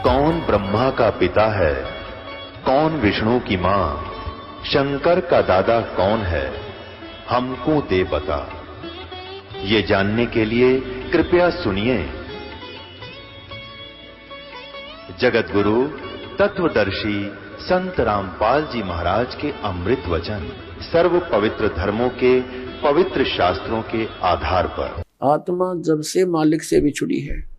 कौन ब्रह्मा का पिता है, कौन विष्णु की मां, शंकर का दादा कौन है, हमको दे बता। ये जानने के लिए कृपया सुनिए। जगत गुरु तत्वदर्शी संत रामपाल जी महाराज के अमृत वचन सर्व पवित्र धर्मों के पवित्र शास्त्रों के आधार पर। आत्मा जब से मालिक से बिछुड़ी है,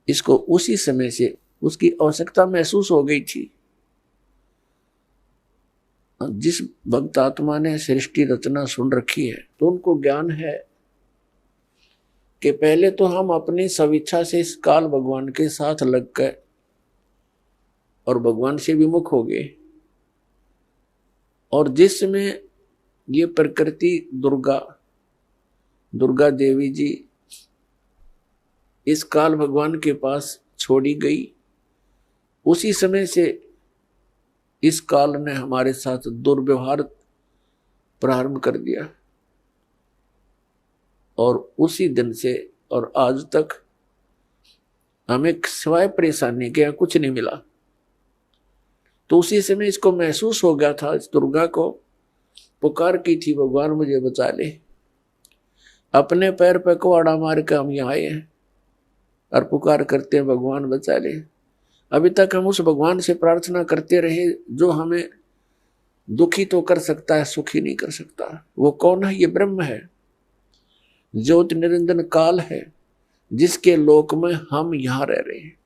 इसको उसी समय से उसकी आवश्यकता महसूस हो गई थी। जिस भक्त आत्मा ने सृष्टि रचना सुन रखी है तो उनको ज्ञान है कि पहले तो हम अपनी स्वेच्छा से इस काल भगवान के साथ लग गए और भगवान से विमुख हो गए। और जिसमें ये प्रकृति दुर्गा देवी जी इस काल भगवान के पास छोड़ी गई, उसी समय से इस काल ने हमारे साथ दुर्व्यवहार प्रारंभ कर दिया और उसी दिन से और आज तक हमें सिवाय परेशानी के कुछ नहीं मिला। तो उसी समय इसको महसूस हो गया था, इस दुर्गा को पुकार की थी, भगवान मुझे बचा ले। अपने पैर पे कुआड़ा मार के हम यहाँ आए हैं और पुकार करते हैं भगवान बचा ले। अभी तक हम उस भगवान से प्रार्थना करते रहे जो हमें दुखी तो कर सकता है, सुखी नहीं कर सकता। वो कौन है? ये ब्रह्म है, ज्योति निरंजन काल है, जिसके लोक में हम यहां रह रहे हैं।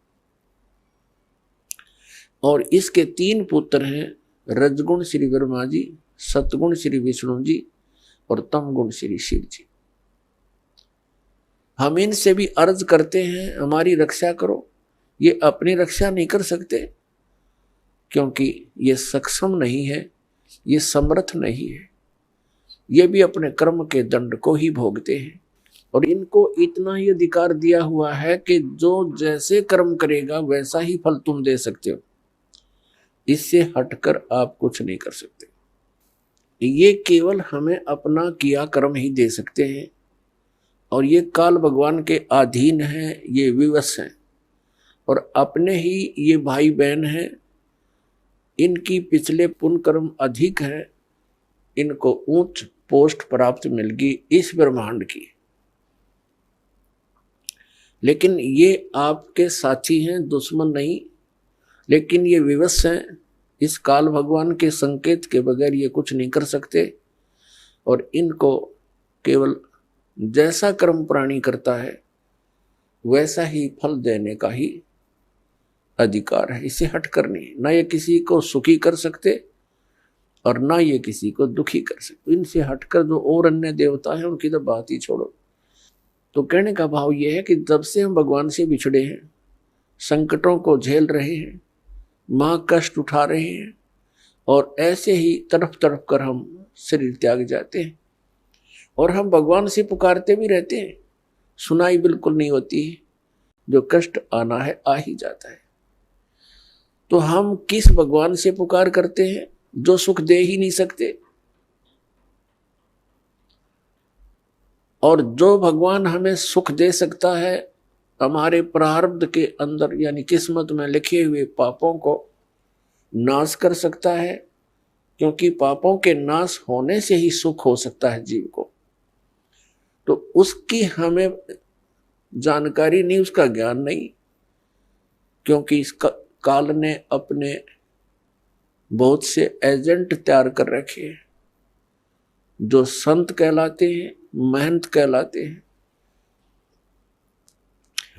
और इसके 3 पुत्र हैं, रजगुण श्री ब्रह्मा जी, सतगुण श्री विष्णु जी और तमगुण श्री शिव जी। हम इनसे भी अर्ज करते हैं हमारी रक्षा करो। ये अपनी रक्षा नहीं कर सकते क्योंकि ये सक्षम नहीं है, ये समर्थ नहीं है। ये भी अपने कर्म के दंड को ही भोगते हैं और इनको इतना ही अधिकार दिया हुआ है कि जो जैसे कर्म करेगा वैसा ही फल तुम दे सकते हो। इससे हटकर आप कुछ नहीं कर सकते। ये केवल हमें अपना किया कर्म ही दे सकते हैं और ये काल भगवान के अधीन है, ये विवश हैं और अपने ही ये भाई बहन हैं। इनकी पिछले पुण्य कर्म अधिक है, इनको उच्च पोस्ट प्राप्त मिल गई इस ब्रह्मांड की। लेकिन ये आपके साथी हैं, दुश्मन नहीं। लेकिन ये विवश हैं, इस काल भगवान के संकेत के बगैर ये कुछ नहीं कर सकते और इनको केवल जैसा कर्म प्राणी करता है वैसा ही फल देने का ही अधिकार है। इसे हटकर नहीं, ना ये किसी को सुखी कर सकते और ना ये किसी को दुखी कर सकते। इनसे हटकर जो और अन्य देवता हैं उनकी तो बात ही छोड़ो। तो कहने का भाव ये है कि जब से हम भगवान से बिछड़े हैं, संकटों को झेल रहे हैं, मां कष्ट उठा रहे हैं और ऐसे ही तड़प तड़प कर हम शरीर त्याग जाते हैं और हम भगवान से पुकारते भी रहते हैं, सुनाई बिल्कुल नहीं होती है। जो कष्ट आना है आ ही जाता है। तो हम किस भगवान से पुकार करते हैं जो सुख दे ही नहीं सकते? और जो भगवान हमें सुख दे सकता है, हमारे प्रारब्ध के अंदर यानी किस्मत में लिखे हुए पापों को नाश कर सकता है, क्योंकि पापों के नाश होने से ही सुख हो सकता है जीव को। तो उसकी हमें जानकारी नहीं, उसका ज्ञान नहीं, क्योंकि इस काल ने अपने बहुत से एजेंट तैयार कर रखे हैं जो संत कहलाते हैं, महंत कहलाते हैं।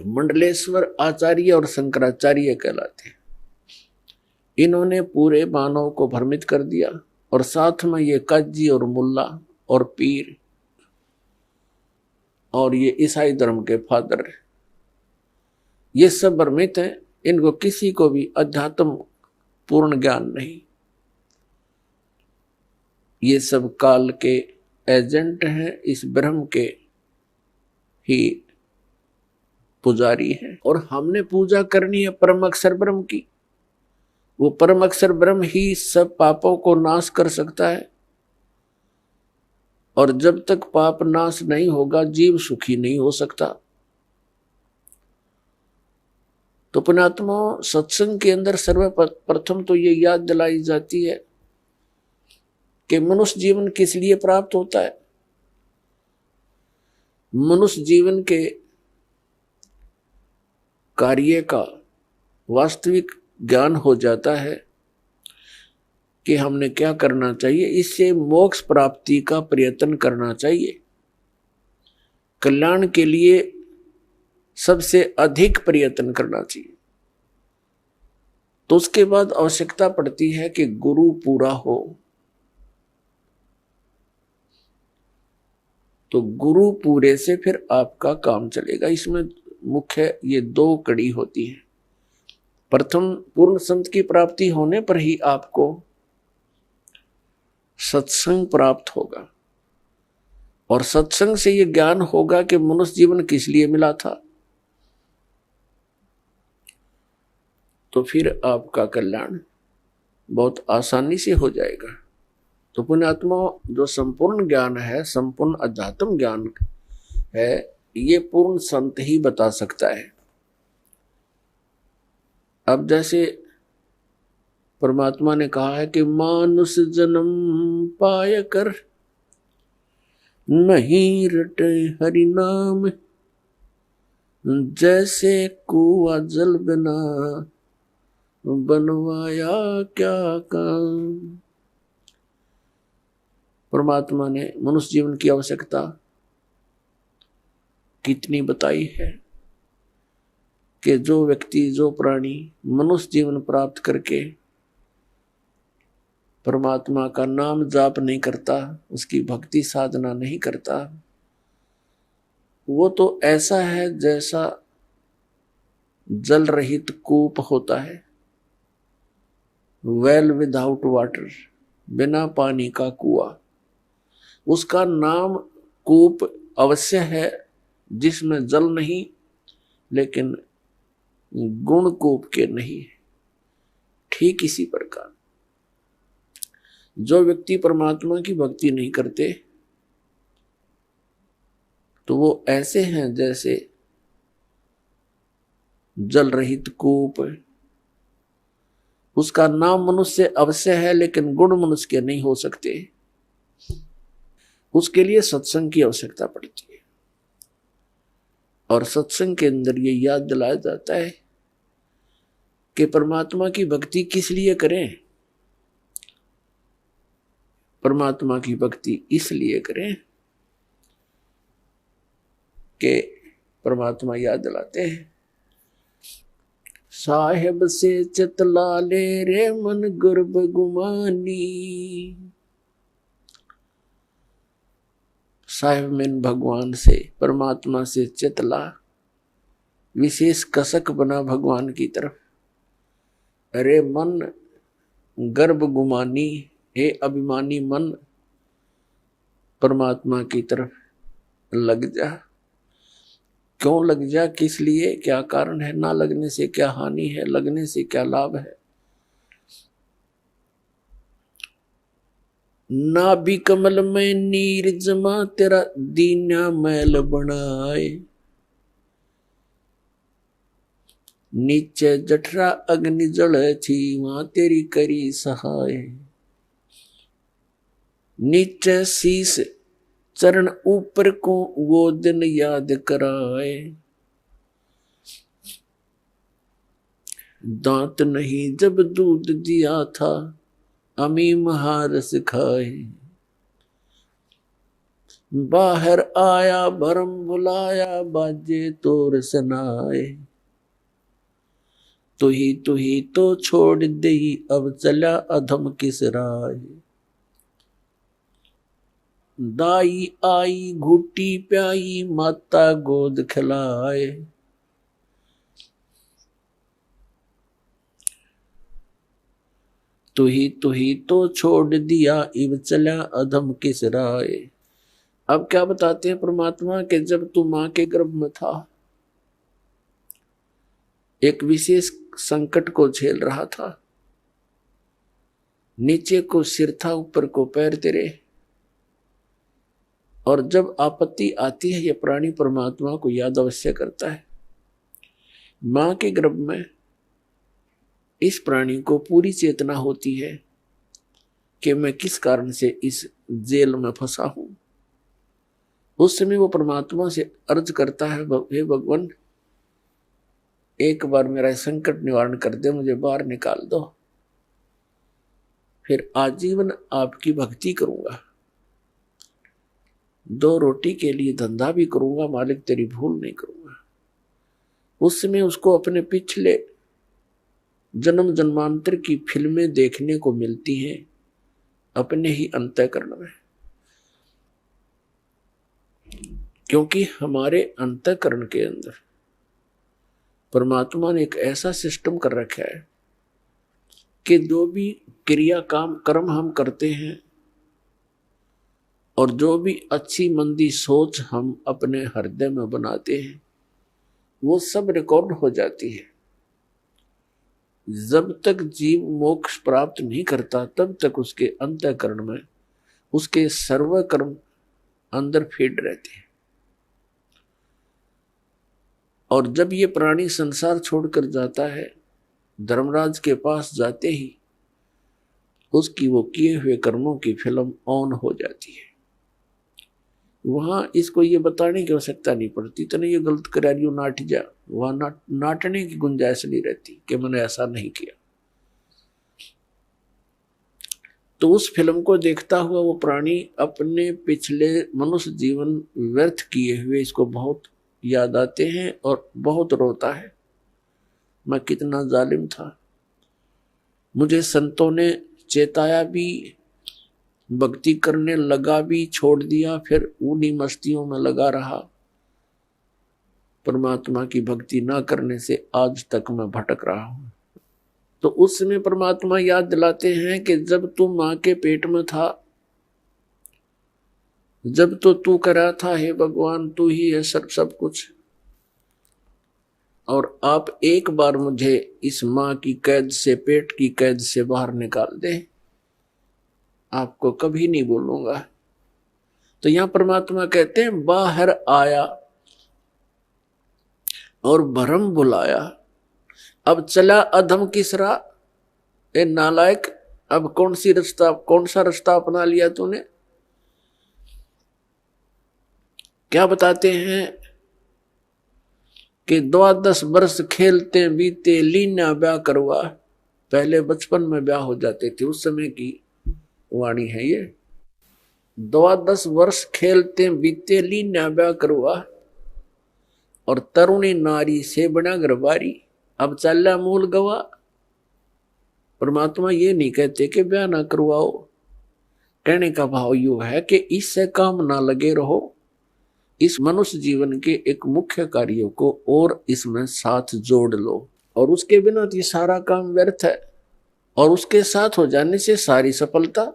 मंडलेश्वर आचार्य और शंकराचार्य कहलाते हैं। इन्होंने पूरे मानव को भ्रमित कर दिया और साथ में ये काजी और मुल्ला और पीर और ये ईसाई धर्म के फादर, ये सब भ्रमित हैं। इनको किसी को भी अध्यात्म पूर्ण ज्ञान नहीं। ये सब काल के एजेंट हैं, इस ब्रह्म के ही पुजारी हैं और हमने पूजा करनी है परम अक्षर ब्रह्म की। वो परम अक्षर ब्रह्म ही सब पापों को नाश कर सकता है और जब तक पाप नाश नहीं होगा जीव सुखी नहीं हो सकता। तो पुण्यात्मा, सत्संग के अंदर सर्वप्रथम तो ये याद दिलाई जाती है कि मनुष्य जीवन किस लिए प्राप्त होता है। मनुष्य जीवन के कार्य का वास्तविक ज्ञान हो जाता है कि हमने क्या करना चाहिए, इससे मोक्ष प्राप्ति का प्रयत्न करना चाहिए। कल्याण के लिए सबसे अधिक प्रयत्न करना चाहिए। तो उसके बाद आवश्यकता पड़ती है कि गुरु पूरा हो। तो गुरु पूरे से फिर आपका काम चलेगा। इसमें मुख्य ये दो कड़ी होती है। प्रथम, पूर्ण संत की प्राप्ति होने पर ही आपको सत्संग प्राप्त होगा, और सत्संग से ये ज्ञान होगा कि मनुष्य जीवन किस लिए मिला था। तो फिर आपका कल्याण बहुत आसानी से हो जाएगा। तो पुण्यात्मा, जो संपूर्ण ज्ञान है, संपूर्ण अध्यात्म ज्ञान है, ये पूर्ण संत ही बता सकता है। अब जैसे परमात्मा ने कहा है कि मानुष जन्म पाय कर नहीं रटे हरि नाम, जैसे कुआं जल बिना बनवाया क्या काम। परमात्मा ने मनुष्य जीवन की आवश्यकता कितनी बताई है कि जो व्यक्ति, जो प्राणी मनुष्य जीवन प्राप्त करके परमात्मा का नाम जाप नहीं करता, उसकी भक्ति साधना नहीं करता, वो तो ऐसा है जैसा जल रहित कूप होता है, वेल विदाउट वाटर, बिना पानी का कुआं। उसका नाम कूप अवश्य है जिसमें जल नहीं, लेकिन गुण कूप के नहीं। ठीक इसी प्रकार जो व्यक्ति परमात्मा की भक्ति नहीं करते, तो वो ऐसे हैं जैसे जल रहित कूप। उसका नाम मनुष्य अवश्य है, लेकिन गुण मनुष्य के नहीं हो सकते। उसके लिए सत्संग की आवश्यकता पड़ती है, और सत्संग के अंदर ये याद दिलाया जाता है कि परमात्मा की भक्ति किस लिए करें। परमात्मा की भक्ति इसलिए करें कि परमात्मा याद दिलाते हैं, साहेब से चितला ले रे मन गर्भ गुमानी। साहेब में भगवान से, परमात्मा से चितला, विशेष कसक बना भगवान की तरफ। अरे मन गर्भ गुमानी, हे अभिमानी मन, परमात्मा की तरफ लग जा। क्यों लग जा, किस लिए, क्या कारण है? ना लगने से क्या हानि है, लगने से क्या लाभ है? ना भी कमल में नीर जमा, तेरा दीना मैल बनाए। नीचे जठरा अग्नि जल थी, वहां तेरी करी सहाय। नीचे शीस चरण ऊपर को, वो दिन याद कराए। दांत नहीं जब दूध दिया था, अमी महारस खाए। बाहर आया भरम बुलाया, बाजे तोर सनाए। तू ही तो छोड़ दे, अब चला अधम किस राय। दाई आई घुटी प्याई, माता गोद खिलाए। तू ही तो छोड़ दिया, इब चला अधम किस राय। अब क्या बताते हैं परमात्मा कि जब तू मां के गर्भ में था, एक विशेष संकट को झेल रहा था। नीचे को सिर था, ऊपर को पैर तेरे। और जब आपत्ति आती है, यह प्राणी परमात्मा को याद अवश्य करता है। मां के गर्भ में इस प्राणी को पूरी चेतना होती है कि मैं किस कारण से इस जेल में फंसा हूं। उस समय वो परमात्मा से अर्ज करता है, हे भगवान, एक बार मेरा संकट निवारण कर दे, मुझे बाहर निकाल दो, फिर आजीवन आपकी भक्ति करूंगा, 2 रोटी के लिए धंधा भी करूंगा, मालिक तेरी भूल नहीं करूंगा। उस समय उसको अपने पिछले जन्म जन्मांतर की फिल्में देखने को मिलती हैं अपने ही अंतःकरण में, क्योंकि हमारे अंतःकरण के अंदर परमात्मा ने एक ऐसा सिस्टम कर रखा है कि जो भी क्रिया काम कर्म हम करते हैं और जो भी अच्छी मंदी सोच हम अपने हृदय में बनाते हैं वो सब रिकॉर्ड हो जाती है। जब तक जीव मोक्ष प्राप्त नहीं करता तब तक उसके अंतःकरण में उसके सर्व कर्म अंदर फीड रहते हैं। और जब ये प्राणी संसार छोड़कर जाता है, धर्मराज के पास जाते ही उसकी वो किए हुए कर्मों की फिल्म ऑन हो जाती है। वहां इसको ये बताने की आवश्यकता नहीं पड़ती, तने ये गलत करा रही हो, नाट जा, वहां नाटने की गुंजाइश नहीं रहती कि मैंने ऐसा नहीं किया। तो उस फिल्म को देखता हुआ वो प्राणी अपने पिछले मनुष्य जीवन व्यर्थ किए हुए इसको बहुत याद आते हैं और बहुत रोता है, मैं कितना जालिम था, मुझे संतों ने चेताया भी, भक्ति करने लगा भी, छोड़ दिया, फिर उन्हीं मस्तियों में लगा रहा। परमात्मा की भक्ति ना करने से आज तक मैं भटक रहा हूं। तो उस समय परमात्मा याद दिलाते हैं कि जब तू मां के पेट में था, जब तो तू करा था, हे भगवान तू ही है सब कुछ, और आप एक बार मुझे इस मां की कैद से, पेट की कैद से बाहर निकाल दे, आपको कभी नहीं बोलूंगा। तो यहां परमात्मा कहते हैं बाहर आया और भरम बुलाया, अब चला अधम किसरा, ए नालायक, अब कौन सा रास्ता अपना लिया तूने। क्या बताते हैं कि 12 वर्ष खेलते बीते, लीना ब्याह करवा। पहले बचपन में ब्याह हो जाते थे, उस समय की वाणी है ये। 12 वर्ष खेलते बीते, लीना ब्याह करवा, और तरुणी नारी से बना गरबारी, अब चला मूल गवा। परमात्मा ये नहीं कहते कि ब्याह ना करवाओ, कहने का भाव यू है कि इससे काम ना लगे रहो, इस मनुष्य जीवन के एक मुख्य कार्यों को और इसमें साथ जोड़ लो, और उसके बिना तो ये सारा काम व्यर्थ है, और उसके साथ हो जाने से सारी सफलता।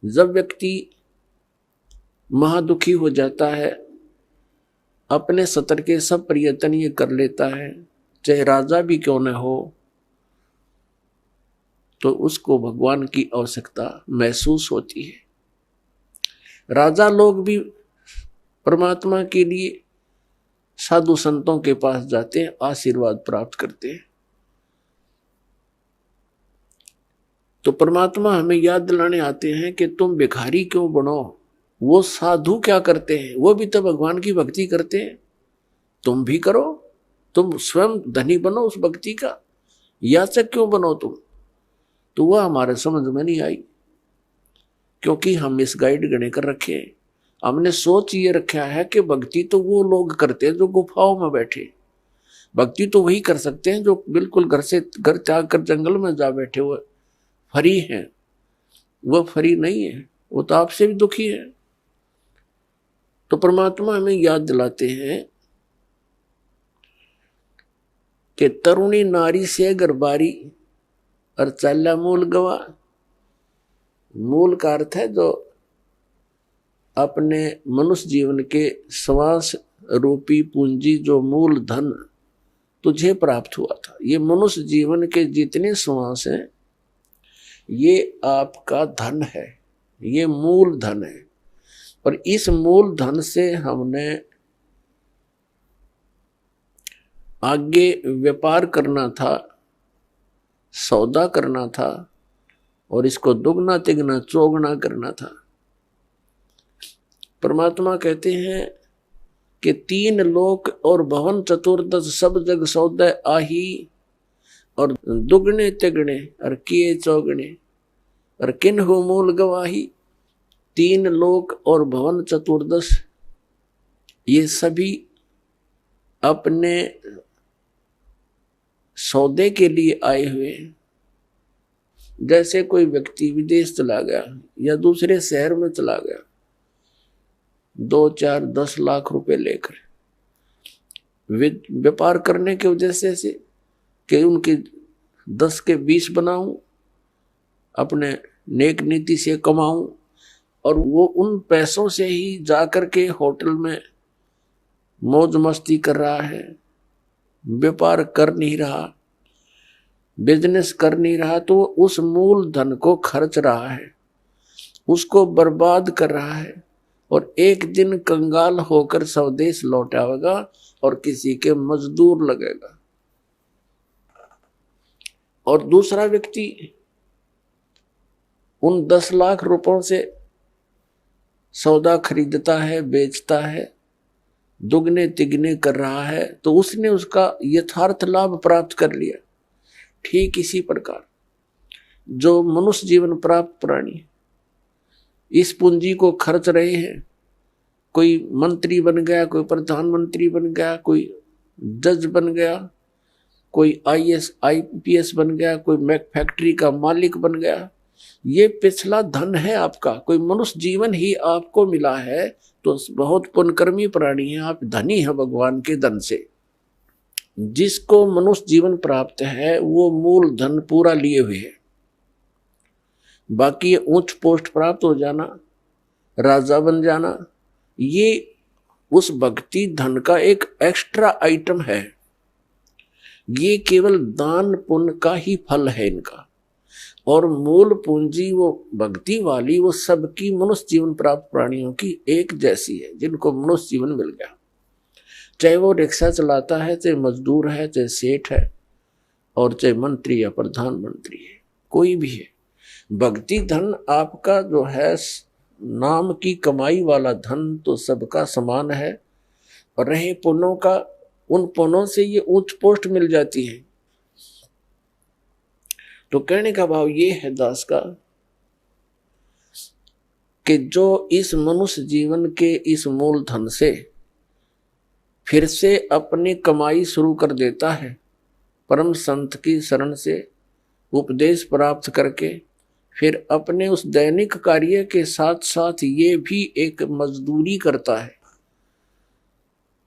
जब व्यक्ति महादुखी हो जाता है, अपने सतर के सब प्रयत्न ये कर लेता है, चाहे राजा भी क्यों न हो, तो उसको भगवान की आवश्यकता महसूस होती है। राजा लोग भी परमात्मा के लिए साधु संतों के पास जाते हैं, आशीर्वाद प्राप्त करते हैं। तो परमात्मा हमें याद दिलाने आते हैं कि तुम भिखारी क्यों बनो, वो साधु क्या करते हैं, वो भी तो भगवान की भक्ति करते हैं, तुम भी करो, तुम स्वयं धनी बनो उस भक्ति का, याचक क्यों बनो तुम। तो वह हमारे समझ में नहीं आई, क्योंकि हम इस गाइड गणे कर रखे हैं। हमने सोच ये रखा है कि भक्ति तो वो लोग करते हैं जो गुफाओं में बैठे, भक्ति तो वही कर सकते हैं जो बिल्कुल घर त्याग कर जंगल में जा बैठे हुए फरी हैं। वह फरी नहीं है, वो तो आपसे भी दुखी है। तो परमात्मा हमें याद दिलाते हैं कि तरुणी नारी से गरबारी और चाला मूल गवा। मूल का अर्थ है जो अपने मनुष्य जीवन के श्वास रूपी पूंजी, जो मूल धन तुझे प्राप्त हुआ था। ये मनुष्य जीवन के जितने श्वास हैं ये आपका धन है, ये मूल धन है, और इस मूल धन से हमने आगे व्यापार करना था, सौदा करना था, और इसको दुगना तिगना चौगुना करना था। परमात्मा कहते हैं कि 3 लोक और भवन चतुर्दश सब जग सौदे आही, और दुगने तिगने और किए चौगने और किन्हु मूल गवाही। 3 लोक और भवन चतुर्दश ये सभी अपने सौदे के लिए आए हुए। जैसे कोई व्यक्ति विदेश चला गया या दूसरे शहर में चला गया 2, 4, 10 लाख रुपए लेकर व्यापार करने के वजह से कि उनकी 10 के 20 बनाऊं, अपने नेक नीति से कमाऊं, और वो उन पैसों से ही जाकर के होटल में मौज मस्ती कर रहा है, व्यापार कर नहीं रहा, बिजनेस कर नहीं रहा, तो उस मूल धन को खर्च रहा है, उसको बर्बाद कर रहा है, और एक दिन कंगाल होकर स्वदेश लौट आएगा और किसी के मजदूर लगेगा। और दूसरा व्यक्ति उन 10 लाख रुपयों से सौदा खरीदता है, बेचता है, दुगने तिगने कर रहा है, तो उसने उसका यथार्थ लाभ प्राप्त कर लिया। ठीक इसी प्रकार जो मनुष्य जीवन प्राप्त प्राणी इस पूंजी को खर्च रहे हैं, कोई मंत्री बन गया, कोई प्रधानमंत्री बन गया, कोई जज बन गया, कोई IAS IPS बन गया, कोई मैक फैक्ट्री का मालिक बन गया, ये पिछला धन है आपका। कोई मनुष्य जीवन ही आपको मिला है तो बहुत पुण्यकर्मी प्राणी है, आप धनी है भगवान के धन से। जिसको मनुष्य जीवन प्राप्त है वो मूल धन पूरा लिए हुए है। बाकी ये उच्च पोस्ट प्राप्त हो जाना, राजा बन जाना, ये उस भक्ति धन का एक एक्स्ट्रा आइटम है। ये केवल दान पुण्य का ही फल है इनका, और मूल पूंजी वो भक्ति वाली वो सबकी मनुष्य जीवन प्राप्त प्राणियों की एक जैसी है, जिनको मनुष्य जीवन मिल गया। चाहे वो रिक्शा चलाता है, चाहे मजदूर है, चाहे सेठ है, और चाहे मंत्री या प्रधानमंत्री है, कोई भी है। भक्ति धन आपका जो है नाम की कमाई वाला धन तो सबका समान है, और रहे पुण्यों का, उन पुण्यों से ये उच्च पोस्ट मिल जाती है। तो कहने का भाव ये है दास का कि जो इस मनुष्य जीवन के इस मूल धन से फिर से अपनी कमाई शुरू कर देता है, परम संत की शरण से उपदेश प्राप्त करके, फिर अपने उस दैनिक कार्य के साथ साथ ये भी एक मजदूरी करता है,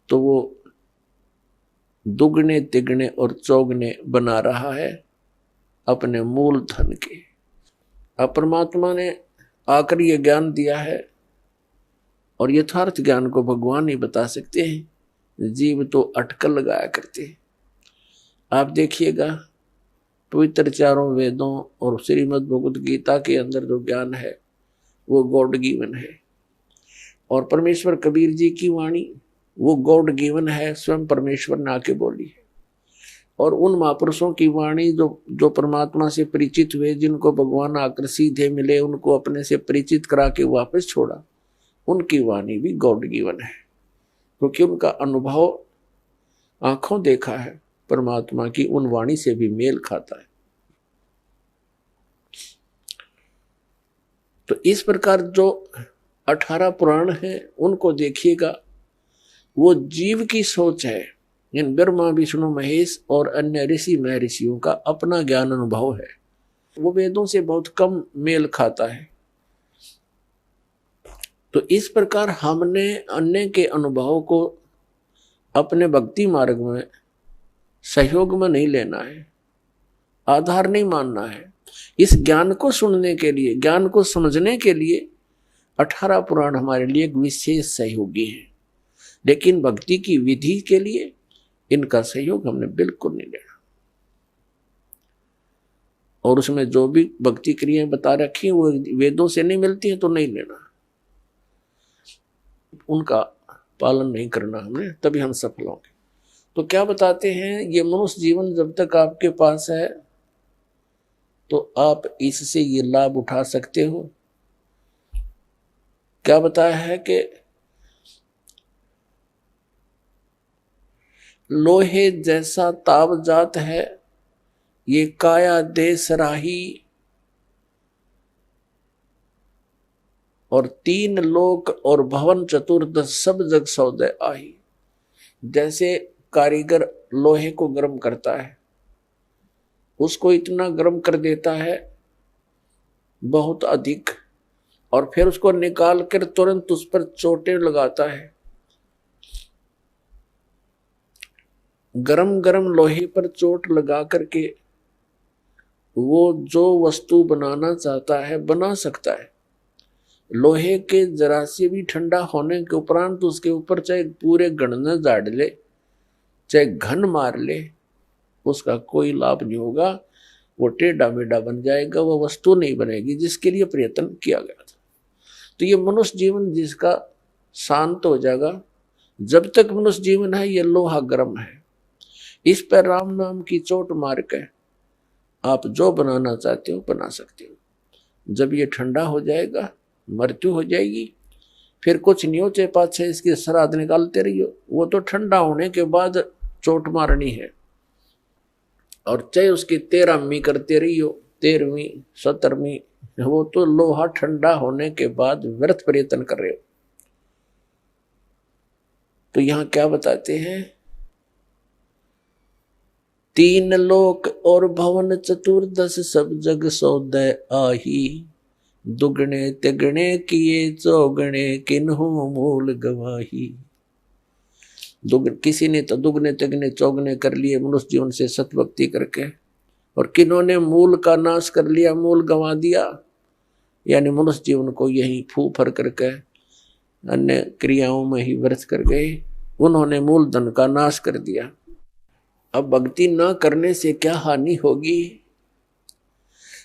तो वो दुगने तिगने और चौगने बना रहा है अपने मूल धन के। अब परमात्मा ने आकर ये ज्ञान दिया है, और यथार्थ ज्ञान को भगवान ही बता सकते हैं, जीव तो अटकल लगाया करते हैं। आप देखिएगा पवित्र 4 वेदों और श्रीमद् भगवद गीता के अंदर जो ज्ञान है वो गॉड गिवन है, और परमेश्वर कबीर जी की वाणी वो गॉड गिवन है, स्वयं परमेश्वर ने आके बोली है। और उन महापुरुषों की वाणी जो परमात्मा से परिचित हुए, जिनको भगवान आकर सीधे मिले, उनको अपने से परिचित करा के वापस छोड़ा, उनकी वाणी भी गॉड गिवन है, क्योंकि उनका अनुभव आंखों देखा है परमात्मा की उन वाणी से भी मेल खाता है। तो इस प्रकार जो 18 पुराण हैं उनको देखिएगा, वो जीव की सोच है। इन ब्रह्मा विष्णु महेश और अन्य ऋषि महर्षियों का अपना ज्ञान अनुभव है, वो वेदों से बहुत कम मेल खाता है। तो इस प्रकार हमने अन्य के अनुभव को अपने भक्ति मार्ग में सहयोग में नहीं लेना है, आधार नहीं मानना है। इस ज्ञान को सुनने के लिए, ज्ञान को समझने के लिए 18 पुराण हमारे लिए एक विशेष सहयोगी है, लेकिन भक्ति की विधि के लिए इनका सहयोग हमने बिल्कुल नहीं लेना। और उसमें जो भी भक्ति क्रियाएं बता रखी हैं वो वेदों से नहीं मिलती हैं तो नहीं लेना, उनका पालन नहीं करना हमने, तभी हम सफल होंगे। तो क्या बताते हैं, ये मनुष्य जीवन जब तक आपके पास है तो आप इससे ये लाभ उठा सकते हो। क्या बताया है कि लोहे जैसा ताव जात है, ये काया दे सराही, और तीन लोक और भवन चतुर्दश सब जग सौदे आही। जैसे कारीगर लोहे को गर्म करता है, उसको इतना गर्म कर देता है बहुत अधिक, और फिर उसको निकाल कर तुरंत उस पर चोटें लगाता है। गरम गरम लोहे पर चोट लगा करके वो जो वस्तु बनाना चाहता है बना सकता है। लोहे के जरा से भी ठंडा होने के उपरांत उसके ऊपर चाहे पूरे गणना झाड़ ले, चाहे घन मार ले, उसका कोई लाभ नहीं होगा। वो टेढ़ा मेढ़ा बन जाएगा, वो वस्तु नहीं बनेगी जिसके लिए प्रयत्न किया गया था। तो ये मनुष्य जीवन जिसका शांत हो जाएगा, जब तक मनुष्य जीवन है ये लोहा गर्म है, इस पर राम नाम की चोट मार के आप जो बनाना चाहते हो बना सकते हो। जब ये ठंडा हो जाएगा, मृत्यु हो जाएगी, फिर कुछ नहीं हो, चाहे पाछे इसकी श्राद्ध निकालते रहियो, वो तो ठंडा होने के बाद चोट मारनी है। और चाहे उसकी 13वीं करते रहियो, 13वीं 17वीं, वो तो लोहा ठंडा होने के बाद व्यर्थ प्रयत्न कर रहे हो। तो यहां क्या बताते हैं, तीन लोक और भवन चतुर्दश सब जग सौदे आही, दुगने तिगने किए चौगने किन्हु मूल गवाही। किसी ने तो दुगने तिगने चौगने कर लिए मनुष्य जीवन से सतभक्ति करके, और किन्होंने मूल का नाश कर लिया, मूल गंवा दिया, यानी मनुष्य जीवन को यही फू फर करके अन्य क्रियाओं में ही व्यर्थ कर गए। उन्होंने मूल धन का नाश कर दिया। अब भक्ति न करने से क्या हानि होगी।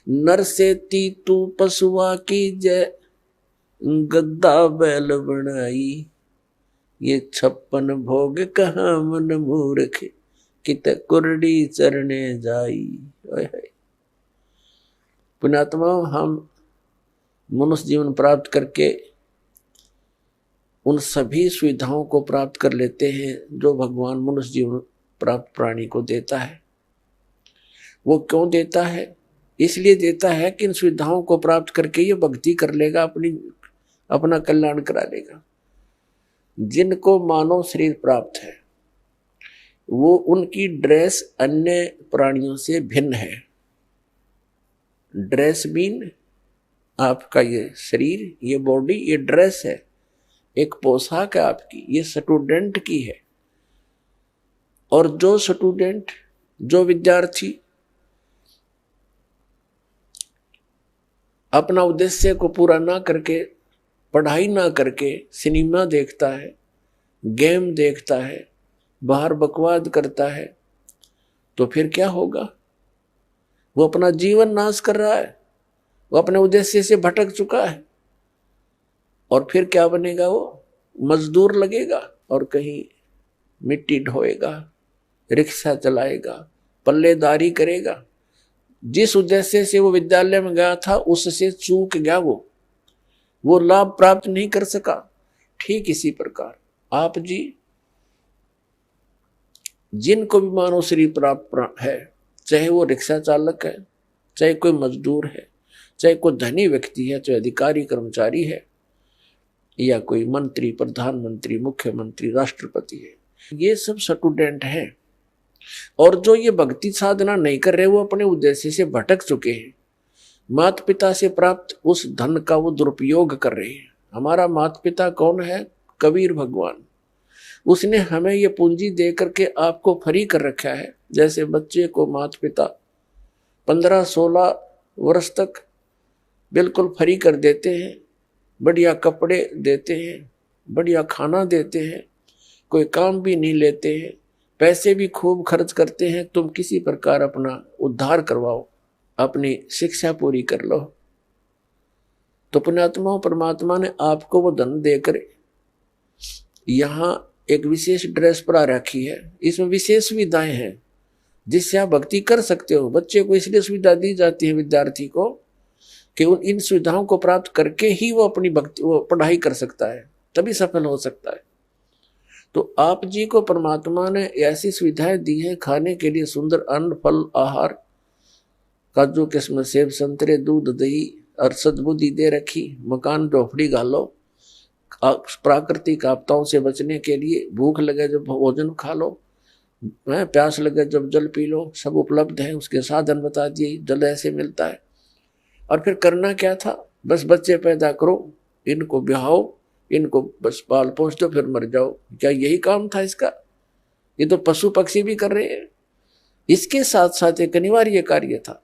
नर से तीतू पशुआ की जय, गद्दा बैल बनाई, ये 56 भोग कहाँ मन मूर्ख, कित कुरडी चरने जाई। पुण्यात्मा, हम मनुष्य जीवन प्राप्त करके उन सभी सुविधाओं को प्राप्त कर लेते हैं जो भगवान मनुष्य जीवन प्राप्त प्राणी को देता है। वो क्यों देता है? इसलिए देता है कि इन सुविधाओं को प्राप्त करके ये भक्ति कर लेगा, अपना कल्याण करा लेगा। जिनको मानव शरीर प्राप्त है वो उनकी ड्रेस अन्य प्राणियों से भिन्न है। ड्रेस मीन आपका ये शरीर, ये बॉडी, ये ड्रेस है, एक पोशाक है आपकी, ये स्टूडेंट की है। और जो स्टूडेंट, जो विद्यार्थी अपना उद्देश्य को पूरा ना करके, पढ़ाई ना करके सिनेमा देखता है, गेम देखता है, बाहर बकवाद करता है, तो फिर क्या होगा? वो अपना जीवन नाश कर रहा है, वो अपने उद्देश्य से भटक चुका है। और फिर क्या बनेगा? वो मजदूर लगेगा और कहीं मिट्टी ढोएगा, रिक्शा चलाएगा, पल्लेदारी करेगा। जिस उद्देश्य से वो विद्यालय में गया था उससे चूक गया, वो लाभ प्राप्त नहीं कर सका। ठीक इसी प्रकार आप जी, जिनको भी मानव शरीर प्राप्त है, चाहे वो रिक्शा चालक है, चाहे कोई मजदूर है, चाहे कोई धनी व्यक्ति है, चाहे अधिकारी कर्मचारी है, या कोई मंत्री, प्रधानमंत्री, मुख्यमंत्री, राष्ट्रपति है, ये सब स्टूडेंट हैं। और जो ये भक्ति साधना नहीं कर रहे वो अपने उद्देश्य से भटक चुके हैं। माता पिता से प्राप्त उस धन का वो दुरुपयोग कर रहे हैं। हमारा माता पिता कौन है? कबीर भगवान। उसने हमें ये पूंजी दे करके आपको फ्री कर रखा है। जैसे बच्चे को माता पिता 15-16 वर्ष तक बिल्कुल फ्री कर देते हैं, बढ़िया कपड़े देते हैं, बढ़िया खाना देते हैं, कोई काम भी नहीं लेते हैं, पैसे भी खूब खर्च करते हैं। तुम किसी प्रकार अपना उद्धार करवाओ, अपनी शिक्षा पूरी कर लो। तो पुण्यात्मा, परमात्मा ने आपको वो धन देकर यहाँ एक विशेष ड्रेस परा रखी है, इसमें विशेष सुविधाएं हैं जिससे आप भक्ति कर सकते हो। बच्चे को इसलिए सुविधा दी जाती है विद्यार्थी को कि उन इन सुविधाओं को प्राप्त करके ही वो अपनी भक्ति वो पढ़ाई कर सकता है, तभी सफल हो सकता है। तो आप जी को परमात्मा ने ऐसी सुविधाएं दी है, खाने के लिए सुंदर अन्न, फल, आहार, काजू किस्म, सेब, संतरे, दूध, दही और सद्बुद्धि दे रखी, मकान झोपड़ी गालो, प्राकृतिक आपदाओं से बचने के लिए भूख लगे जब भोजन खा लो, प्यास लगे जब जल पी लो, सब उपलब्ध है। उसके साधन बता दिए, जल ऐसे मिलता है। और फिर करना क्या था, बस बच्चे पैदा करो, इनको ब्याहो, इनको बस पाल पोस दो, फिर मर जाओ। क्या यही काम था इसका? ये तो पशु पक्षी भी कर रहे हैं। इसके साथ साथ एक अनिवार्य कार्य था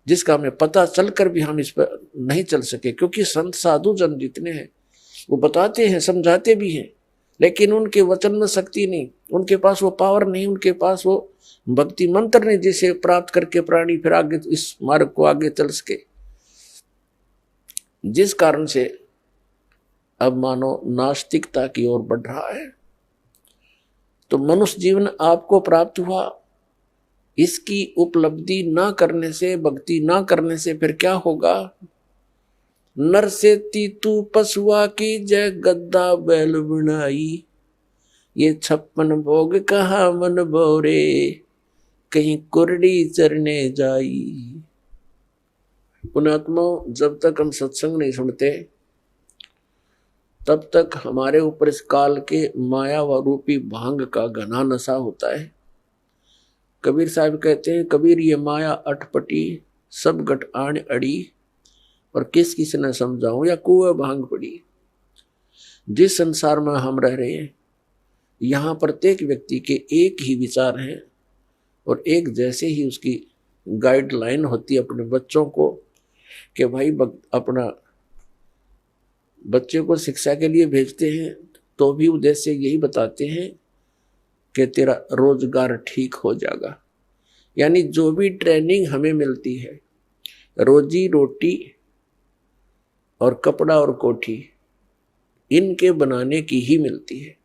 जिसका हमें पता चलकर भी हम इस पर नहीं चल सके, क्योंकि संत साधु जन जितने हैं वो बताते हैं, समझाते भी हैं, लेकिन उनके वचन में शक्ति नहीं, उनके पास वो पावर नहीं, उनके पास वो भक्ति मंत्र नहीं जिसे प्राप्त करके प्राणी फिर आगे इस मार्ग को आगे चल सके। जिस कारण से अब मानो नास्तिकता की ओर बढ़ रहा है। तो मनुष्य जीवन आपको प्राप्त हुआ, इसकी उपलब्धि ना करने से, भक्ति ना करने से फिर क्या होगा? नर से तीतू पशुआ की जय गद्दा बैल बनाई, ये 56 भोग कहा मन बोरे, कहीं कुरडी चरने जाई। पुण्यात्मा, जब तक हम सत्संग नहीं सुनते तब तक हमारे ऊपर इस काल के माया व रूपी भांग का घना नशा होता है। कबीर साहब कहते हैं, कबीर ये माया अटपटी, सब गट आण अड़ी, और किस किस न समझाऊं या कुएं भांग पड़ी। जिस संसार में हम रह रहे हैं, यहाँ प्रत्येक व्यक्ति के एक ही विचार हैं और एक जैसे ही उसकी गाइडलाइन होती है अपने बच्चों को कि भाई अपना बच्चे को शिक्षा के लिए भेजते हैं तो भी उद्देश्य यही बताते हैं कि तेरा रोजगार ठीक हो जाएगा। यानी जो भी ट्रेनिंग हमें मिलती है, रोजी रोटी और कपड़ा और कोठी इनके बनाने की ही मिलती है।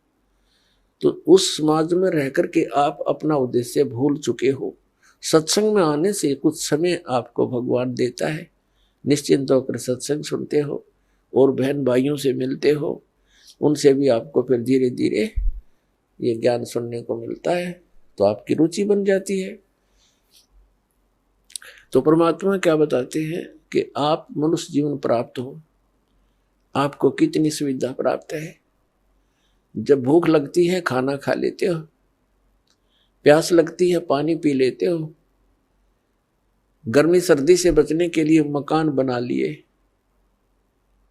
तो उस समाज में रह कर के आप अपना उद्देश्य भूल चुके हो। सत्संग में आने से कुछ समय आपको भगवान देता है, निश्चिंत होकर सत्संग सुनते हो और बहन भाइयों से मिलते हो, उनसे भी आपको फिर धीरे धीरे ये ज्ञान सुनने को मिलता है, तो आपकी रुचि बन जाती है। तो परमात्मा क्या बताते हैं कि आप मनुष्य जीवन प्राप्त हो, आपको कितनी सुविधा प्राप्त है। जब भूख लगती है खाना खा लेते हो, प्यास लगती है पानी पी लेते हो, गर्मी सर्दी से बचने के लिए मकान बना लिए।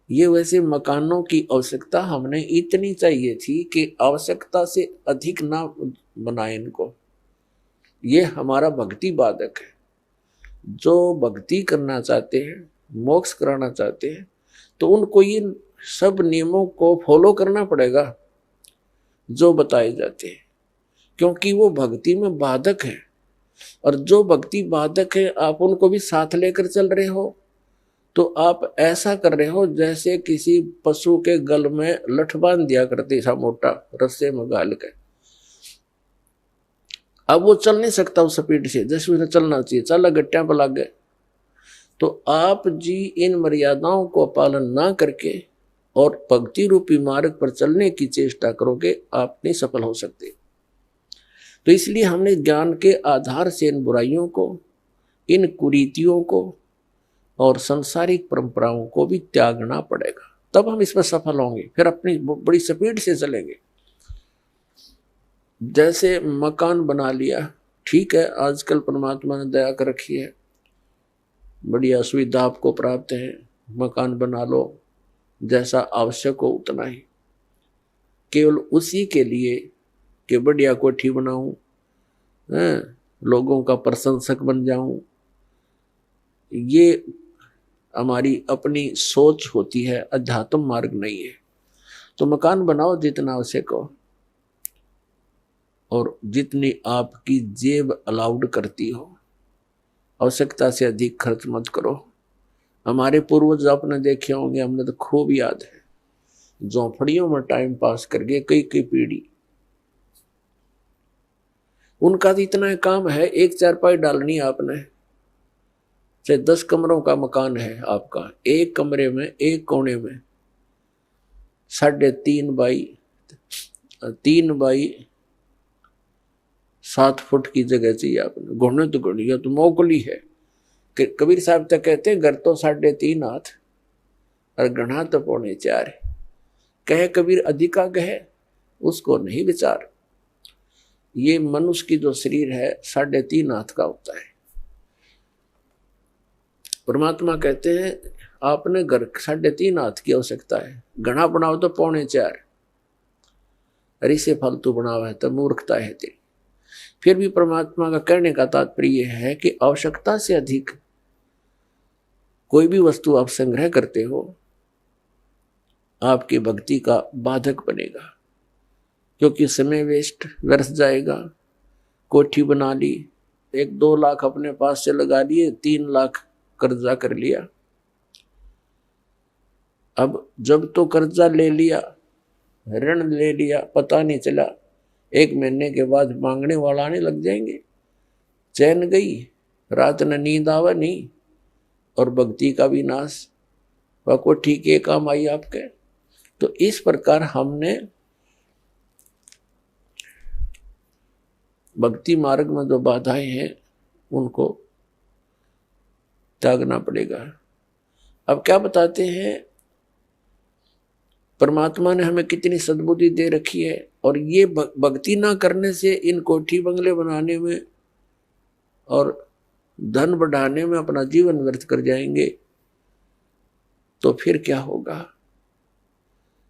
ये वैसे मकानों की आवश्यकता हमने इतनी चाहिए थी कि आवश्यकता से अधिक ना बनाए इनको। ये हमारा भक्ति बाधक है। जो भक्ति करना चाहते हैं, मोक्ष कराना चाहते हैं, तो उनको इन सब नियमों को फॉलो करना पड़ेगा जो बताए जाते हैं, क्योंकि वो भक्ति में बाधक है। और जो भक्ति बाधक है आप उनको भी साथ लेकर चल रहे हो, तो आप ऐसा कर रहे हो जैसे किसी पशु के गल में लठ बांध दिया करते सा मोटा रस्से में गाल के। अब वो चल नहीं सकता उस स्पीड से जैसे उसे चलना चाहिए, चला गट्टिया पर लग गए। तो आप जी इन मर्यादाओं को पालन ना करके और भक्ति रूपी मार्ग पर चलने की चेष्टा करोगे, आप नहीं सफल हो सकते। तो इसलिए हमने ज्ञान के आधार से इन बुराइयों को, इन कुरीतियों को और सांसारिक परंपराओं को भी त्यागना पड़ेगा, तब हम इसमें सफल होंगे। फिर अपनी बड़ी स्पीड से चलेंगे। जैसे मकान बना लिया, ठीक है, आजकल परमात्मा ने दया कर रखी है, बढ़िया सुविधा आपको प्राप्त है, मकान बना लो, जैसा आवश्यक हो उतना ही, केवल उसी के लिए कि बढ़िया कोठी बनाऊं, लोगों का प्रशंसक बन जाऊं। ये हमारी अपनी सोच होती है, अध्यात्म मार्ग नहीं है। तो मकान बनाओ जितना आवश्यक हो और जितनी आपकी जेब अलाउड करती हो, आवश्यकता से अधिक खर्च मत करो। हमारे पूर्वज आपने देखे होंगे, हमने तो खूब याद है, झोंपड़ियों में टाइम पास करके कई कई पीढ़ी उनका तो इतना काम है, एक चारपाई डालनी आपने, चाहे 10 कमरों का मकान है आपका, एक कमरे में एक कोने में 3x3 बाई 7 फुट की जगह चाहिए आपने। घुटने तो घुड़िया तो मोकली है। कबीर साहब तक कहते हैं घर तो 3.5 हाथ और गढ़ा तो 4.25 कहे कबीर अधिका कहे उसको नहीं विचार। ये मनुष्य की जो शरीर है 3.5 हाथ का होता है। परमात्मा कहते हैं आपने घर 3.5 हाथ की आवश्यकता है, घना बनाओ तो 4.25 अरे से फालतू बनाओ है तो मूर्खता है तेरी। फिर भी परमात्मा का कहने का तात्पर्य है कि आवश्यकता से अधिक कोई भी वस्तु आप संग्रह करते हो आपकी भक्ति का बाधक बनेगा, क्योंकि समय वेस्ट व्यर्थ जाएगा। कोठी बना ली, 1-2 लाख अपने पास से लगा लिए, 3 लाख कर्जा कर लिया। अब जब तो कर्जा ले लिया, ऋण ले लिया, पता नहीं चला 1 महीने के बाद मांगने वाला आने लग जाएंगे। चैन गई, रात न नींद आवा नहीं, और भक्ति का भी नाश। वह को ठीक है काम आई आपके। तो इस प्रकार हमने भक्ति मार्ग में जो बाधाएं हैं उनको त्यागना पड़ेगा। अब क्या बताते हैं, परमात्मा ने हमें कितनी सद्बुद्धि दे रखी है, और ये भक्ति ना करने से इन कोठी बंगले बनाने में और धन बढ़ाने में अपना जीवन व्यर्थ कर जाएंगे, तो फिर क्या होगा।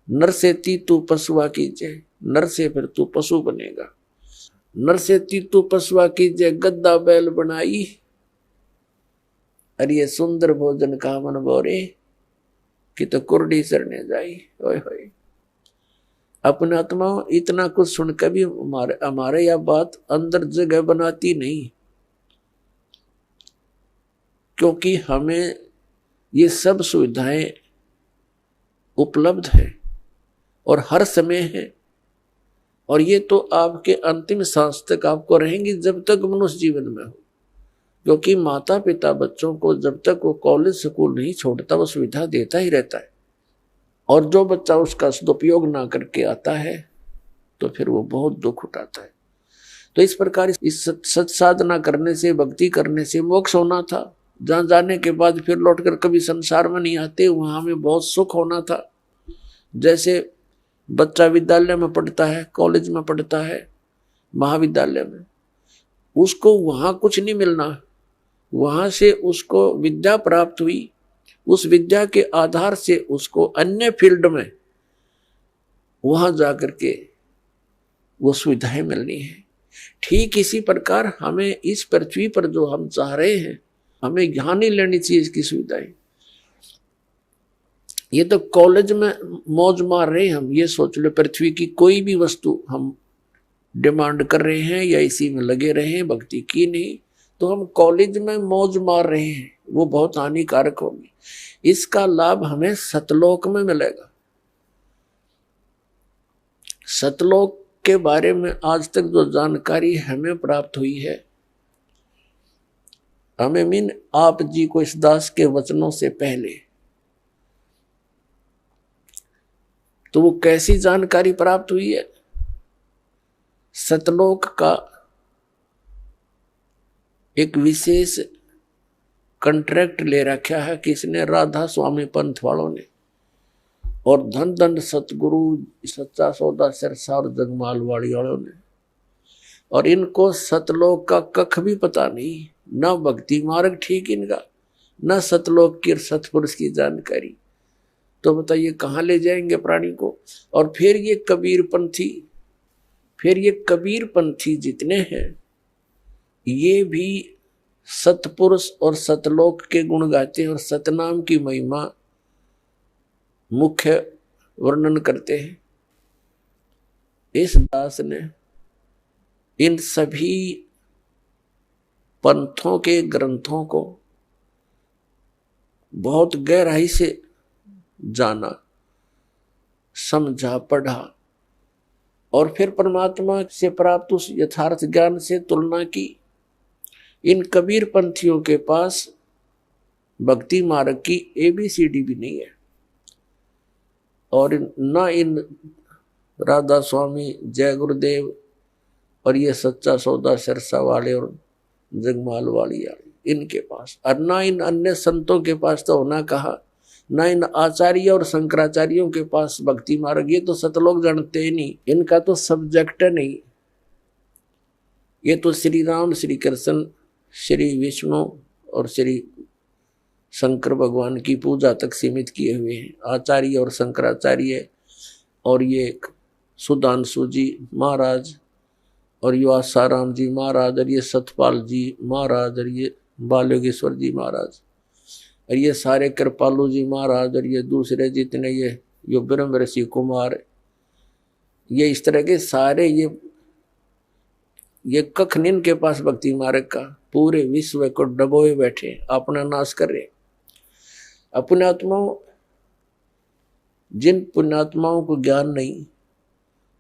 नर से तू पशुआ कीजिए, नर से फिर तू पशु बनेगा। नर से तू पशुआ कीजिए, गद्दा बैल बनाई, अरे सुंदर भोजन का मन बोरे कि तो कुर्डी सरने जाई। ओए होए, अपने आत्मा इतना कुछ सुनकर भी हमारे यह बात अंदर जगह बनाती नहीं, क्योंकि हमें ये सब सुविधाएं उपलब्ध है और हर समय है, और ये तो आपके अंतिम सांस तक आपको रहेंगी जब तक मनुष्य जीवन में हो। क्योंकि माता पिता बच्चों को जब तक वो कॉलेज स्कूल नहीं छोड़ता वो सुविधा देता ही रहता है, और जो बच्चा उसका सदुपयोग ना करके आता है तो फिर वो बहुत दुख उठाता है। तो इस प्रकार इस सत साधना करने से, भक्ति करने से मोक्ष होना था, जहां जाने के बाद फिर लौटकर कभी संसार में नहीं आते, वहां हमें बहुत सुख होना था। जैसे बच्चा विद्यालय में पढ़ता है, कॉलेज में पढ़ता है, महाविद्यालय में, उसको वहां कुछ नहीं मिलना, वहां से उसको विद्या प्राप्त हुई, उस विद्या के आधार से उसको अन्य फील्ड में वहां जाकर के वो सुविधाएं मिलनी है। ठीक इसी प्रकार हमें इस पृथ्वी पर जो हम चाह रहे हैं, हमें यहाँ नहीं लेनी चाहिए इसकी सुविधाएं। ये तो कॉलेज में मौज मार रहे हैं हम, ये सोच लो पृथ्वी की कोई भी वस्तु हम डिमांड कर रहे हैं या इसी में लगे रहे हैं, भक्ति की नहीं, तो हम कॉलेज में मौज मार रहे हैं, वो बहुत हानिकारक होगी। इसका लाभ हमें सतलोक में मिलेगा। सतलोक के बारे में आज तक जो जानकारी हमें प्राप्त हुई है, हमें मीन आप जी को इस दास के वचनों से पहले, तो वो कैसी जानकारी प्राप्त हुई है। सतलोक का एक विशेष कॉन्ट्रैक्ट ले रखा है किसने, राधा स्वामी पंथ वालों ने, और धन दंड सतगुरु सच्चा सौदा सिरसा और जगमाल वाड़ी वालों ने, और इनको सतलोक का कख भी पता नहीं, ना भक्ति मार्ग ठीक इनका, ना सतलोक की सतपुरुष की जानकारी। तो बताइए कहाँ ले जाएंगे प्राणी को। और फिर ये कबीर पंथी जितने हैं, ये भी सतपुरुष और सतलोक के गुण गाते हैं और सतनाम की महिमा मुख्य वर्णन करते हैं। इस दास ने इन सभी पंथों के ग्रंथों को बहुत गहराई से जाना, समझा, पढ़ा, और फिर परमात्मा से प्राप्त उस यथार्थ ज्ञान से तुलना की। इन कबीर पंथियों के पास भक्ति मार्ग की ABCD भी नहीं है, और न इन राधा स्वामी, जय गुरुदेव और ये सच्चा सौदा सिरसा वाले और जगमाल वाली इनके पास, और न इन अन्य संतों के पास तो होना कहा, न इन आचार्य और शंकराचार्यों के पास भक्ति मार्ग। ये तो सतलोक जानते ही नहीं, इनका तो सब्जेक्ट नहीं। ये तो श्री राम, श्री कृष्ण, श्री विष्णु और श्री शंकर भगवान की पूजा तक सीमित किए हुए हैं, आचार्य और शंकराचार्य। और ये सुधांशु जी महाराज और ये आसाराम जी महाराज और ये सतपाल जी महाराज और ये बालयोगेश्वर जी महाराज और ये सारे कृपालु जी महाराज और ये दूसरे जितने ये ब्रह्म ऋषि कुमार, ये इस तरह के सारे ये कख निन के पास भक्ति मार्ग का। पूरे विश्व को डबोए बैठे, अपना नाश कर रहे। अपने आत्माओं, जिन पुण्यात्माओं को ज्ञान नहीं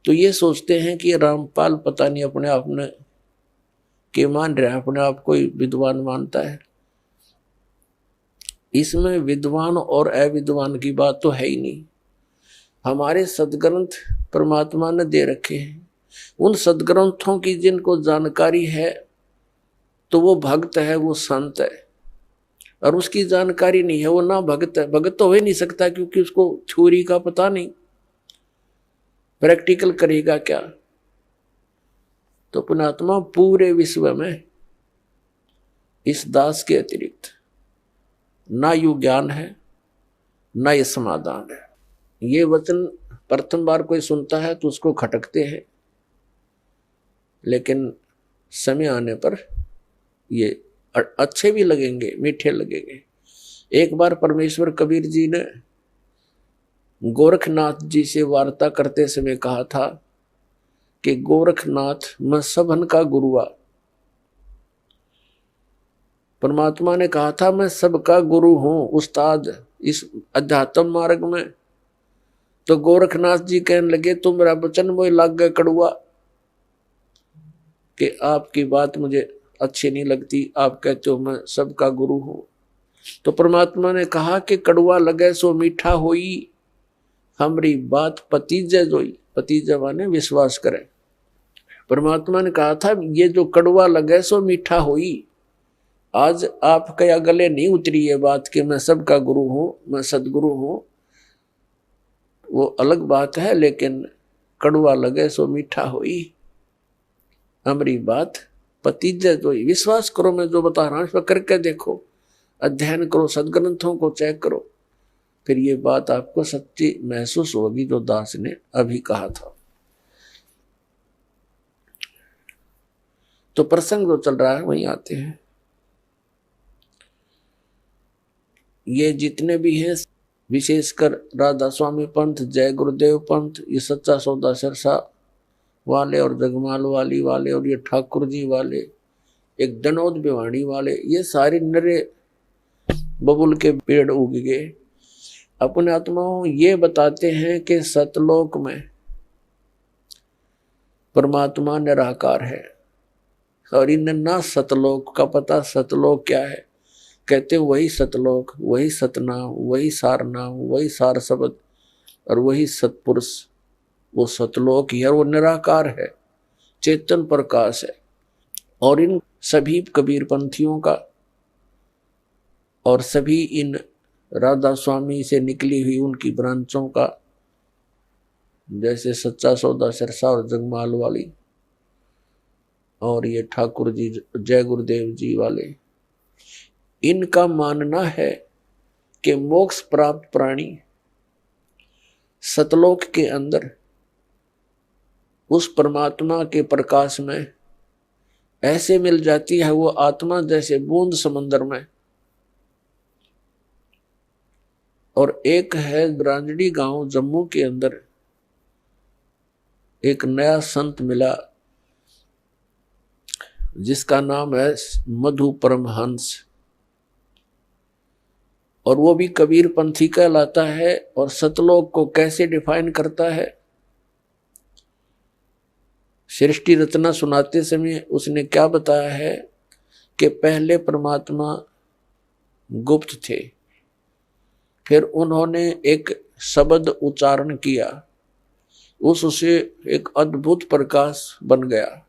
तो ये सोचते हैं कि रामपाल पता नहीं अपने आप में के मान रहा है, अपने आप को विद्वान मानता है। इसमें विद्वान और अविद्वान की बात तो है ही नहीं। हमारे सदग्रंथ परमात्मा ने दे रखे हैं, उन सदग्रंथों की जिनको जानकारी है तो वो भक्त है, वो संत है। और उसकी जानकारी नहीं है, वो ना भक्त है। भक्त तो हो ही नहीं सकता क्योंकि उसको थ्योरी का पता नहीं, प्रैक्टिकल करेगा क्या। तो पुण्यात्मा पूरे विश्व में इस दास के अतिरिक्त ना यू ज्ञान है, ना ये समाधान है। ये वचन प्रथम बार कोई सुनता है तो उसको खटकते हैं, लेकिन समय आने पर ये अच्छे भी लगेंगे, मीठे लगेंगे। एक बार परमेश्वर कबीर जी ने गोरखनाथ जी से वार्ता करते समय कहा था कि गोरखनाथ मैं सबन का गुरुआ। परमात्मा ने कहा था मैं सबका गुरु हूं, उस्ताद इस अध्यात्म मार्ग में। तो गोरखनाथ जी कहने लगे तुम मेरा वचन मोह लाग गए कड़ुआ, कि आपकी बात मुझे अच्छी नहीं लगती, आप कहते हो मैं सबका गुरु हूं। तो परमात्मा ने कहा कि कड़ुआ लगे सो मीठा होई, हमारी बात पतीजे जोई। पतीजे माने विश्वास करे। परमात्मा ने कहा था ये जो कड़ुआ लगे सो मीठा होई। आज आपके या गले नहीं उतरी ये बात कि मैं सबका गुरु हूं, मैं सदगुरु हूं, वो अलग बात है, लेकिन कड़ुआ लगे सो मीठा होई, हमारी बात पतीजे जोई। विश्वास करो, मैं जो बता रहा हूं इस पर करके देखो, अध्ययन करो, सदग्रंथों को चेक करो, फिर ये बात आपको सच्ची महसूस होगी जो दास ने अभी कहा था। तो प्रसंग जो चल रहा है वहीं आते हैं। ये जितने भी हैं, विशेषकर राधा स्वामी पंथ, जय गुरुदेव पंथ, ये सच्चा सौदा सिरसा वाले और जगमाल वाली वाले और ये ठाकुर जी वाले, एक दनौद भिवाड़ी वाले, ये सारे नरे बबुल के पेड़ उग गए। अपने आत्माओं ये बताते हैं कि सतलोक में परमात्मा निराकार है, और इन्हें ना सतलोक का पता। सतलोक क्या है? कहते वही सतलोक, वही सतनाम, वही सारनाम, वही सार शब्द और वही सतपुरुष, वो सतलोक ही है। वो निराकार है, चेतन प्रकाश है। और इन सभी कबीर पंथियों का और सभी इन राधा स्वामी से निकली हुई उनकी ब्रांचों का, जैसे सच्चा सौदा सिरसा और जगमाल वाली और ये ठाकुर जी, जय गुरुदेव जी वाले, इनका मानना है कि मोक्ष प्राप्त प्राणी सतलोक के अंदर उस परमात्मा के प्रकाश में ऐसे मिल जाती है, वो आत्मा जैसे बूंद समंदर में। और एक है ग्रांजड़ी गांव जम्मू के अंदर, एक नया संत मिला जिसका नाम है मधु परमहंस, और वो भी कबीर पंथी कहलाता है। और सतलोक को कैसे डिफाइन करता है? सृष्टि रचना सुनाते समय उसने क्या बताया है कि पहले परमात्मा गुप्त थे, फिर उन्होंने एक शब्द उच्चारण किया, उससे एक अद्भुत प्रकाश बन गया।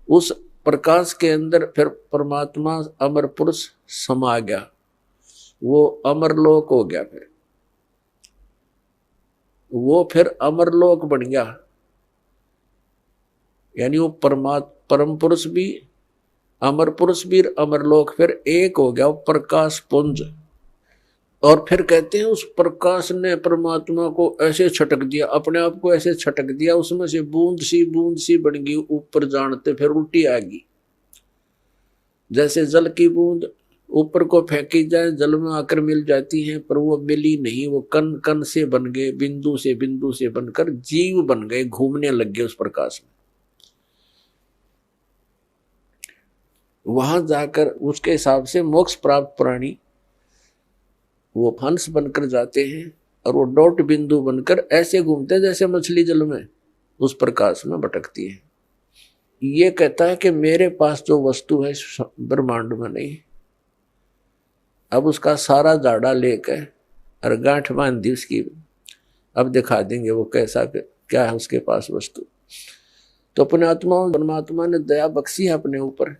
उस प्रकाश के अंदर फिर परमात्मा अमर पुरुष समा गया, वो अमरलोक हो गया। फिर अमरलोक बन गया, यानी वो परम पुरुष भी, अमर पुरुष भी, अमरलोक फिर एक हो गया, वो प्रकाश पुंज। और फिर कहते हैं उस प्रकाश ने परमात्मा को ऐसे छटक दिया, अपने आप को ऐसे छटक दिया, उसमें से बूंद सी बन गई, ऊपर जानते फिर उल्टी आ गई। जैसे जल की बूंद ऊपर को फेंकी जाए, जल में आकर मिल जाती है, पर वो मिली नहीं, वो कण कण से बन गए, बिंदु से बनकर जीव बन गए, घूमने लग गए उस प्रकाश में। वहां जाकर उसके हिसाब से मोक्ष प्राप्त प्राणी वो हंस बनकर जाते हैं, और वो डॉट बिंदु बनकर ऐसे घूमते हैं जैसे मछली जल में उस प्रकाश में भटकती है। ये कहता है कि मेरे पास जो वस्तु है ब्रह्मांड में नहीं। अब उसका सारा जाड़ा लेकर और गांठ बांध दी उसकी, अब दिखा देंगे वो कैसा क्या है उसके पास वस्तु। तो अपने आत्मा परमात्मा ने दया बख्शी है अपने ऊपर,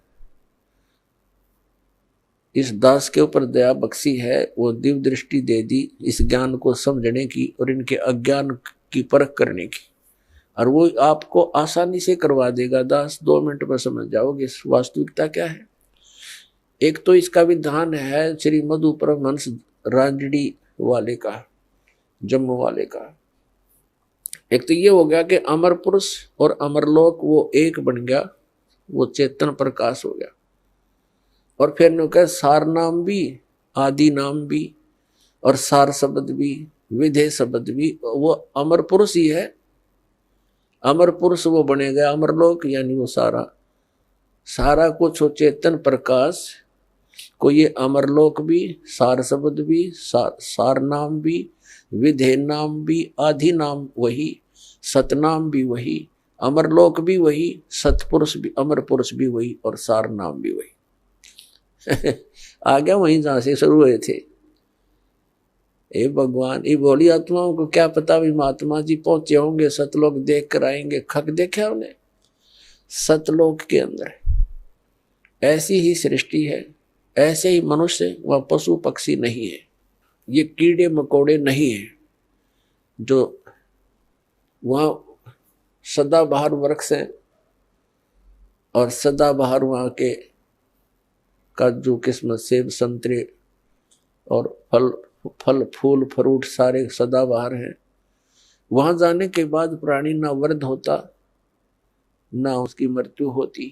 इस दास के ऊपर दया बख्शी है, वो दिव्य दृष्टि दे दी इस ज्ञान को समझने की और इनके अज्ञान की परख करने की, और वो आपको आसानी से करवा देगा। दास 2 मिनट में समझ जाओगे वास्तविकता क्या है। एक तो इसका विधान है श्री मधु परमहंस रांजड़ी वाले का, जम्मू वाले का। एक तो ये हो गया कि अमर पुरुष और अमरलोक वो एक बन गया, वो चेतन प्रकाश हो गया। और फिर ने कहा सार नाम भी, आदि नाम भी, और सार शब्द भी, विधेय शब्द भी, वो अमर पुरुष ही है। अमर पुरुष वो बने गया अमरलोक, यानी वो सारा कुछ हो चेतन प्रकाश को, ये अमरलोक भी, सार शब्द भी, सार नाम भी, विधेय नाम भी, आदि नाम वही, सतनाम भी वही, अमरलोक भी वही, सतपुरुष भी, अमर पुरुष भी वही, और सार नाम भी वही। आ गया वहीं जहां से शुरू हुए थे। ए भगवान, ये भोली आत्माओं को क्या पता भी महात्मा जी पहुंचे होंगे, सतलोक देख कर आएंगे। खक देखा उन्हें, सतलोक के अंदर ऐसी ही सृष्टि है, ऐसे ही मनुष्य, वह पशु पक्षी नहीं है, ये कीड़े मकोड़े नहीं है, जो वहां सदाबहार वृक्ष है, और सदाबहार वहां के काजू किस्मत सेब संतरे और फल फूल फ्रूट सारे सदाबहार हैं। वहां जाने के बाद प्राणी ना वृद्ध होता ना उसकी मृत्यु होती।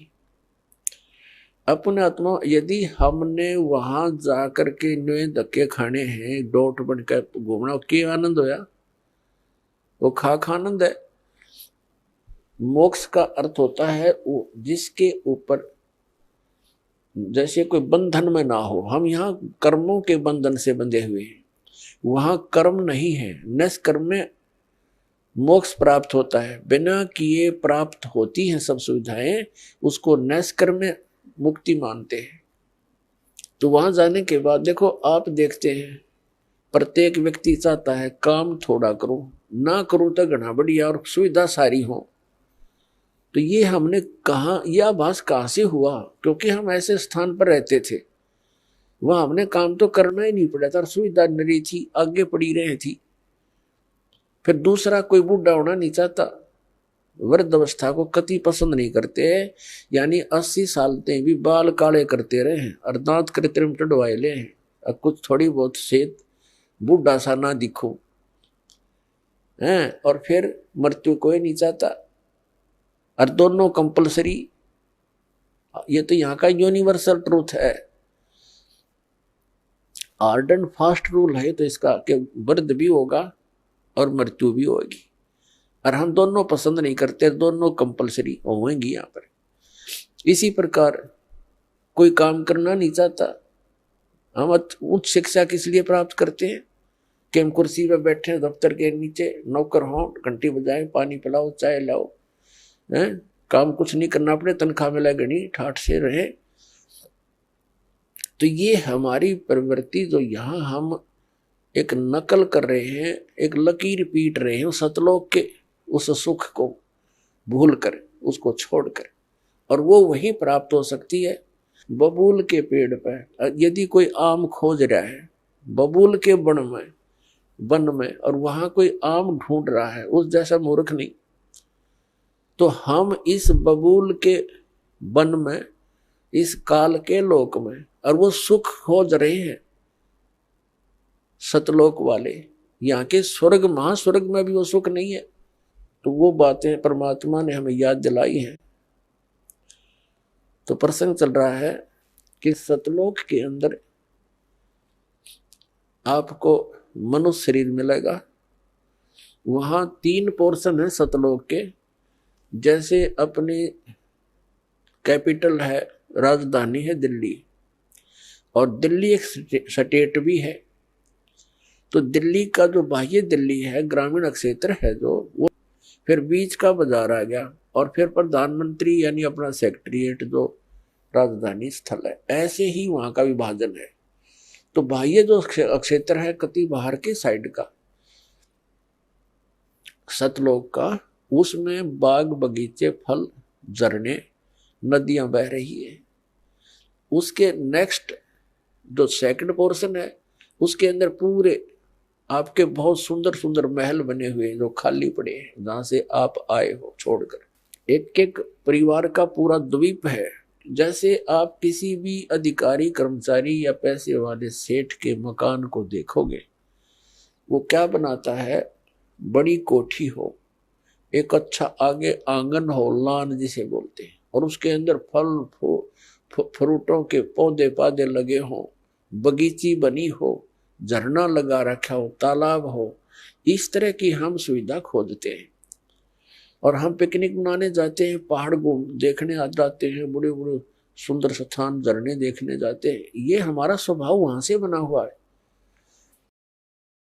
अपने आत्मा, यदि हमने वहां जाकर के नए धक्के खाने हैं, डोट बनकर घूमना, क्या आनंद होया, वो खाक आनंद है। मोक्ष का अर्थ होता है वो जिसके ऊपर जैसे कोई बंधन में ना हो। हम यहाँ कर्मों के बंधन से बंधे हुए हैं, वहां कर्म नहीं है। निष्कर्म में मोक्ष प्राप्त होता है, बिना किए प्राप्त होती हैं सब सुविधाएं, उसको निष्कर्म में मुक्ति मानते हैं। तो वहां जाने के बाद देखो, आप देखते हैं प्रत्येक व्यक्ति चाहता है काम थोड़ा करूं, ना करूं तो घना बढ़िया और सुविधा सारी हो। तो ये हमने कहा, यह आभास कहां से हुआ? क्योंकि हम ऐसे स्थान पर रहते थे, वहां हमने काम तो करना ही नहीं पड़ा था, सुविधा नरी थी, आगे पड़ी रही थी। फिर दूसरा कोई बूढ़ा होना नहीं चाहता, वृद्ध अवस्था को कति पसंद नहीं करते, यानी 80 साल तक भी बाल काले करते रहे हैं और दांत कृत्रिम टडवाए ले हैं, और कुछ थोड़ी बहुत सेहत बूढ़ा सा ना दिखो हैं। और फिर मृत्यु कोई नहीं चाहता, और दोनों कंपलसरी। ये तो यहाँ का यूनिवर्सल ट्रूथ है, हार्ड एंड फास्ट रूल है तो इसका कि वृद्ध भी होगा और मृत्यु भी होगी, और हम दोनों पसंद नहीं करते, दोनों कंपलसरी होंगी यहाँ पर। इसी प्रकार कोई काम करना नहीं चाहता, हम उच्च शिक्षा किस लिए प्राप्त करते हैं कि हम कुर्सी पर बैठे दफ्तर के नीचे, नौकर हों, घंटी बजाएं, पानी पिलाओ, चाय लाओ, हैं, काम कुछ नहीं करना पड़े, तनख्वाह मिला गणी ठाठ से रहे। तो ये हमारी प्रवृत्ति जो यहाँ हम एक नकल कर रहे हैं, एक लकीर पीट रहे हैं सतलोक के उस सुख को भूल कर, उसको छोड़कर, और वो वहीं प्राप्त हो सकती है बबूल के पेड़ पर। यदि कोई आम खोज रहा है बबूल के वन में और वहां कोई आम ढूंढ रहा है, उस जैसा मूर्ख नहीं। तो हम इस बबूल के वन में, इस काल के लोक में, और वो सुख खोज रहे हैं सतलोक वाले। यहाँ के स्वर्ग महास्वर्ग में भी वो सुख नहीं है। तो वो बातें परमात्मा ने हमें याद दिलाई हैं। तो प्रसंग चल रहा है कि सतलोक के अंदर आपको मनुष्य शरीर मिलेगा। वहां 3 पोर्शन है सतलोक के। जैसे अपनी कैपिटल है, राजधानी है दिल्ली, और दिल्ली एक स्टेट भी है। तो दिल्ली का जो बाह्य दिल्ली है, ग्रामीण क्षेत्र है जो, वो फिर बीच का बाजार आ गया, और फिर प्रधानमंत्री यानी अपना सेक्रेटरीट जो राजधानी स्थल है। ऐसे ही वहां का विभाजन है। तो बाह्य जो क्षेत्र है कति बाहर के साइड का सतलोक का, उसमें बाग बगीचे, फल, झरने, नदियां बह रही है। उसके नेक्स्ट जो सेकंड पोर्शन है, उसके अंदर पूरे आपके बहुत सुंदर सुंदर महल बने हुए हैं जो खाली पड़े हैं, जहां से आप आए हो छोड़कर। एक एक परिवार का पूरा द्वीप है। जैसे आप किसी भी अधिकारी, कर्मचारी या पैसे वाले सेठ के मकान को देखोगे, वो क्या बनाता है, बड़ी कोठी हो, एक अच्छा आगे आंगन हो, लान जिसे बोलते हैं, और उसके अंदर फल फ्रूटों के पौधे पादे लगे हों, बगीची बनी हो, झरना लगा रखा हो, तालाब हो। इस तरह की हम सुविधा खोजते हैं। और हम पिकनिक मनाने जाते हैं, पहाड़ देखने आ जाते हैं, बड़े बड़े सुंदर स्थान, झरने देखने जाते हैं। ये हमारा स्वभाव वहां से बना हुआ है।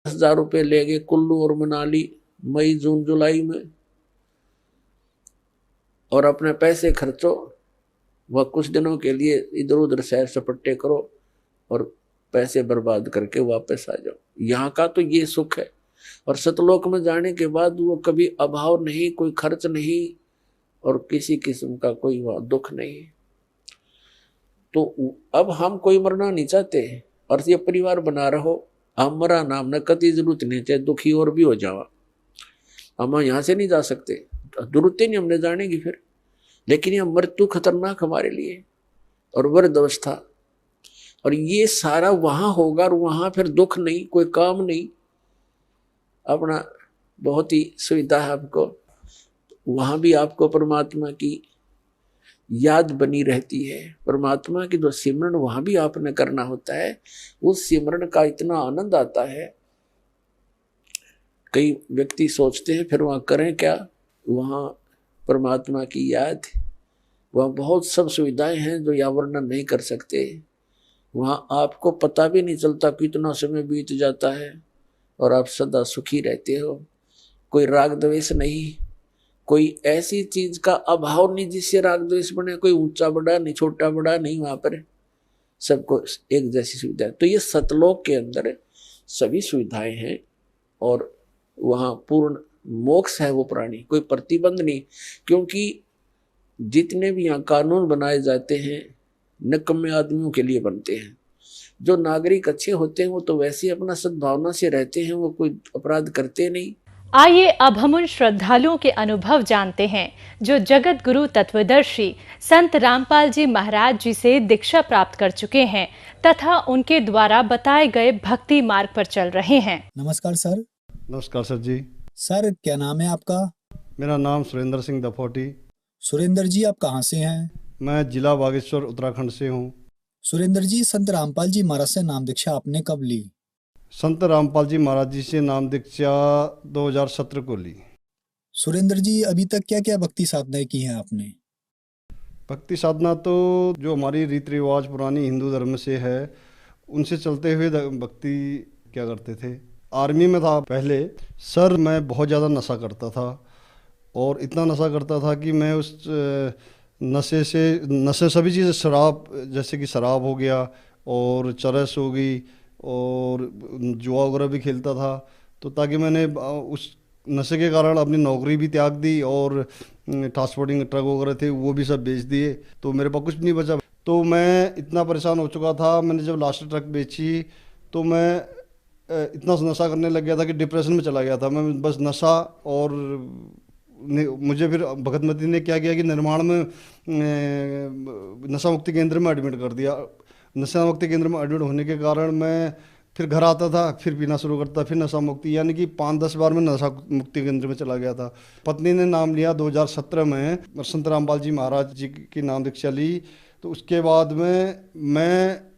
10,000 रुपये ले गए कुल्लू और मनाली मई जून जुलाई में, और अपने पैसे खर्चो, वह कुछ दिनों के लिए इधर उधर सैर सपट्टे करो और पैसे बर्बाद करके वापस आ जाओ। यहाँ का तो ये सुख है। और सतलोक में जाने के बाद वो कभी अभाव नहीं, कोई खर्च नहीं, और किसी किस्म का कोई वहाँ दुख नहीं। तो अब हम कोई मरना नहीं चाहते, और ये परिवार बना रहो, हम मरा नाम न कति जरूरत नहीं, चाहे दुखी और भी हो जावा, हम यहाँ से नहीं जा सकते, जरूरत नहीं हमने जाने की फिर। लेकिन यह मृत्यु खतरनाक हमारे लिए, और वृद्ध अवस्था, और ये सारा वहां होगा, और वहां फिर दुख नहीं, कोई काम नहीं, अपना बहुत ही सुविधा है आपको। वहां भी आपको परमात्मा की याद बनी रहती है। परमात्मा की जो सिमरन वहां भी आपने करना होता है, उस सिमरन का इतना आनंद आता है। कई व्यक्ति सोचते हैं फिर वहां करें क्या, वहां परमात्मा की याद, वहां बहुत सब सुविधाएं हैं जो या वर्णन नहीं कर सकते। वहां आपको पता भी नहीं चलता कितना समय बीत जाता है, और आप सदा सुखी रहते हो। कोई राग द्वेष नहीं, कोई ऐसी चीज का अभाव नहीं जिससे राग द्वेष बने। कोई ऊंचा बड़ा नहीं, छोटा बड़ा नहीं, वहां पर सबको एक जैसी सुविधा है। तो ये सतलोक के अंदर सभी सुविधाएं हैं, और वहां पूर्ण मोक्ष है वो प्राणी, कोई प्रतिबंध नहीं। क्योंकि जितने भी यहाँ कानून बनाए जाते हैं निकम्मे आदमियों के लिए बनते हैं। जो नागरिक अच्छे होते हैं वो तो वैसे ही अपना सद्भावना से रहते हैं, वो कोई अपराध करते नहीं। आइए अब हम उन श्रद्धालुओं के अनुभव जानते हैं जो जगत गुरु तत्वदर्शी संत रामपाल जी महाराज जी से दीक्षा प्राप्त कर चुके हैं तथा उनके द्वारा बताए गए भक्ति मार्ग पर चल रहे हैं। नमस्कार सर। नमस्कार सर जी। सर क्या नाम है आपका? मेरा नाम सुरेंद्र सिंह दफोटी। सुरेंद्र जी आप कहाँ से हैं? मैं जिला बागेश्वर उत्तराखंड से हूँ। सुरेंद्र जी, संत रामपाल जी महाराज से नाम दीक्षा आपने कब ली? संत रामपाल जी महाराज जी से नाम दीक्षा 2017 को ली। सुरेंद्र जी, अभी तक क्या क्या भक्ति साधनाएं की हैं आपने? भक्ति साधना तो जो हमारी रीति रिवाज पुरानी हिंदू धर्म से है उनसे चलते हुए भक्ति क्या करते थे। आर्मी में था पहले सर, मैं बहुत ज़्यादा नशा करता था और इतना नशा करता था कि मैं उस नशे सभी चीज़ें, शराब जैसे कि शराब हो गया और चरस हो गई और जुआ वगैरह भी खेलता था। तो ताकि मैंने उस नशे के कारण अपनी नौकरी भी त्याग दी और ट्रांसपोर्टिंग ट्रक वगैरह थे वो भी सब बेच दिए, तो मेरे पास कुछ नहीं बचा। तो मैं इतना परेशान हो चुका था, मैंने जब लास्ट ट्रक बेची तो मैं इतना नशा करने लग गया था कि डिप्रेशन में चला गया था मैं, बस नशा। और मुझे फिर भगत मती ने क्या किया कि निर्माण में नशा मुक्ति केंद्र में एडमिट कर दिया। नशा मुक्ति केंद्र में एडमिट होने के कारण मैं फिर घर आता था, फिर पीना शुरू करता, फिर नशा मुक्ति, यानी कि 5-10 बार मैं नशा मुक्ति केंद्र में चला गया था। पत्नी ने नाम लिया 2017 में, संत रामपाल जी महाराज जी की नाम दीक्षा ली। तो उसके बाद में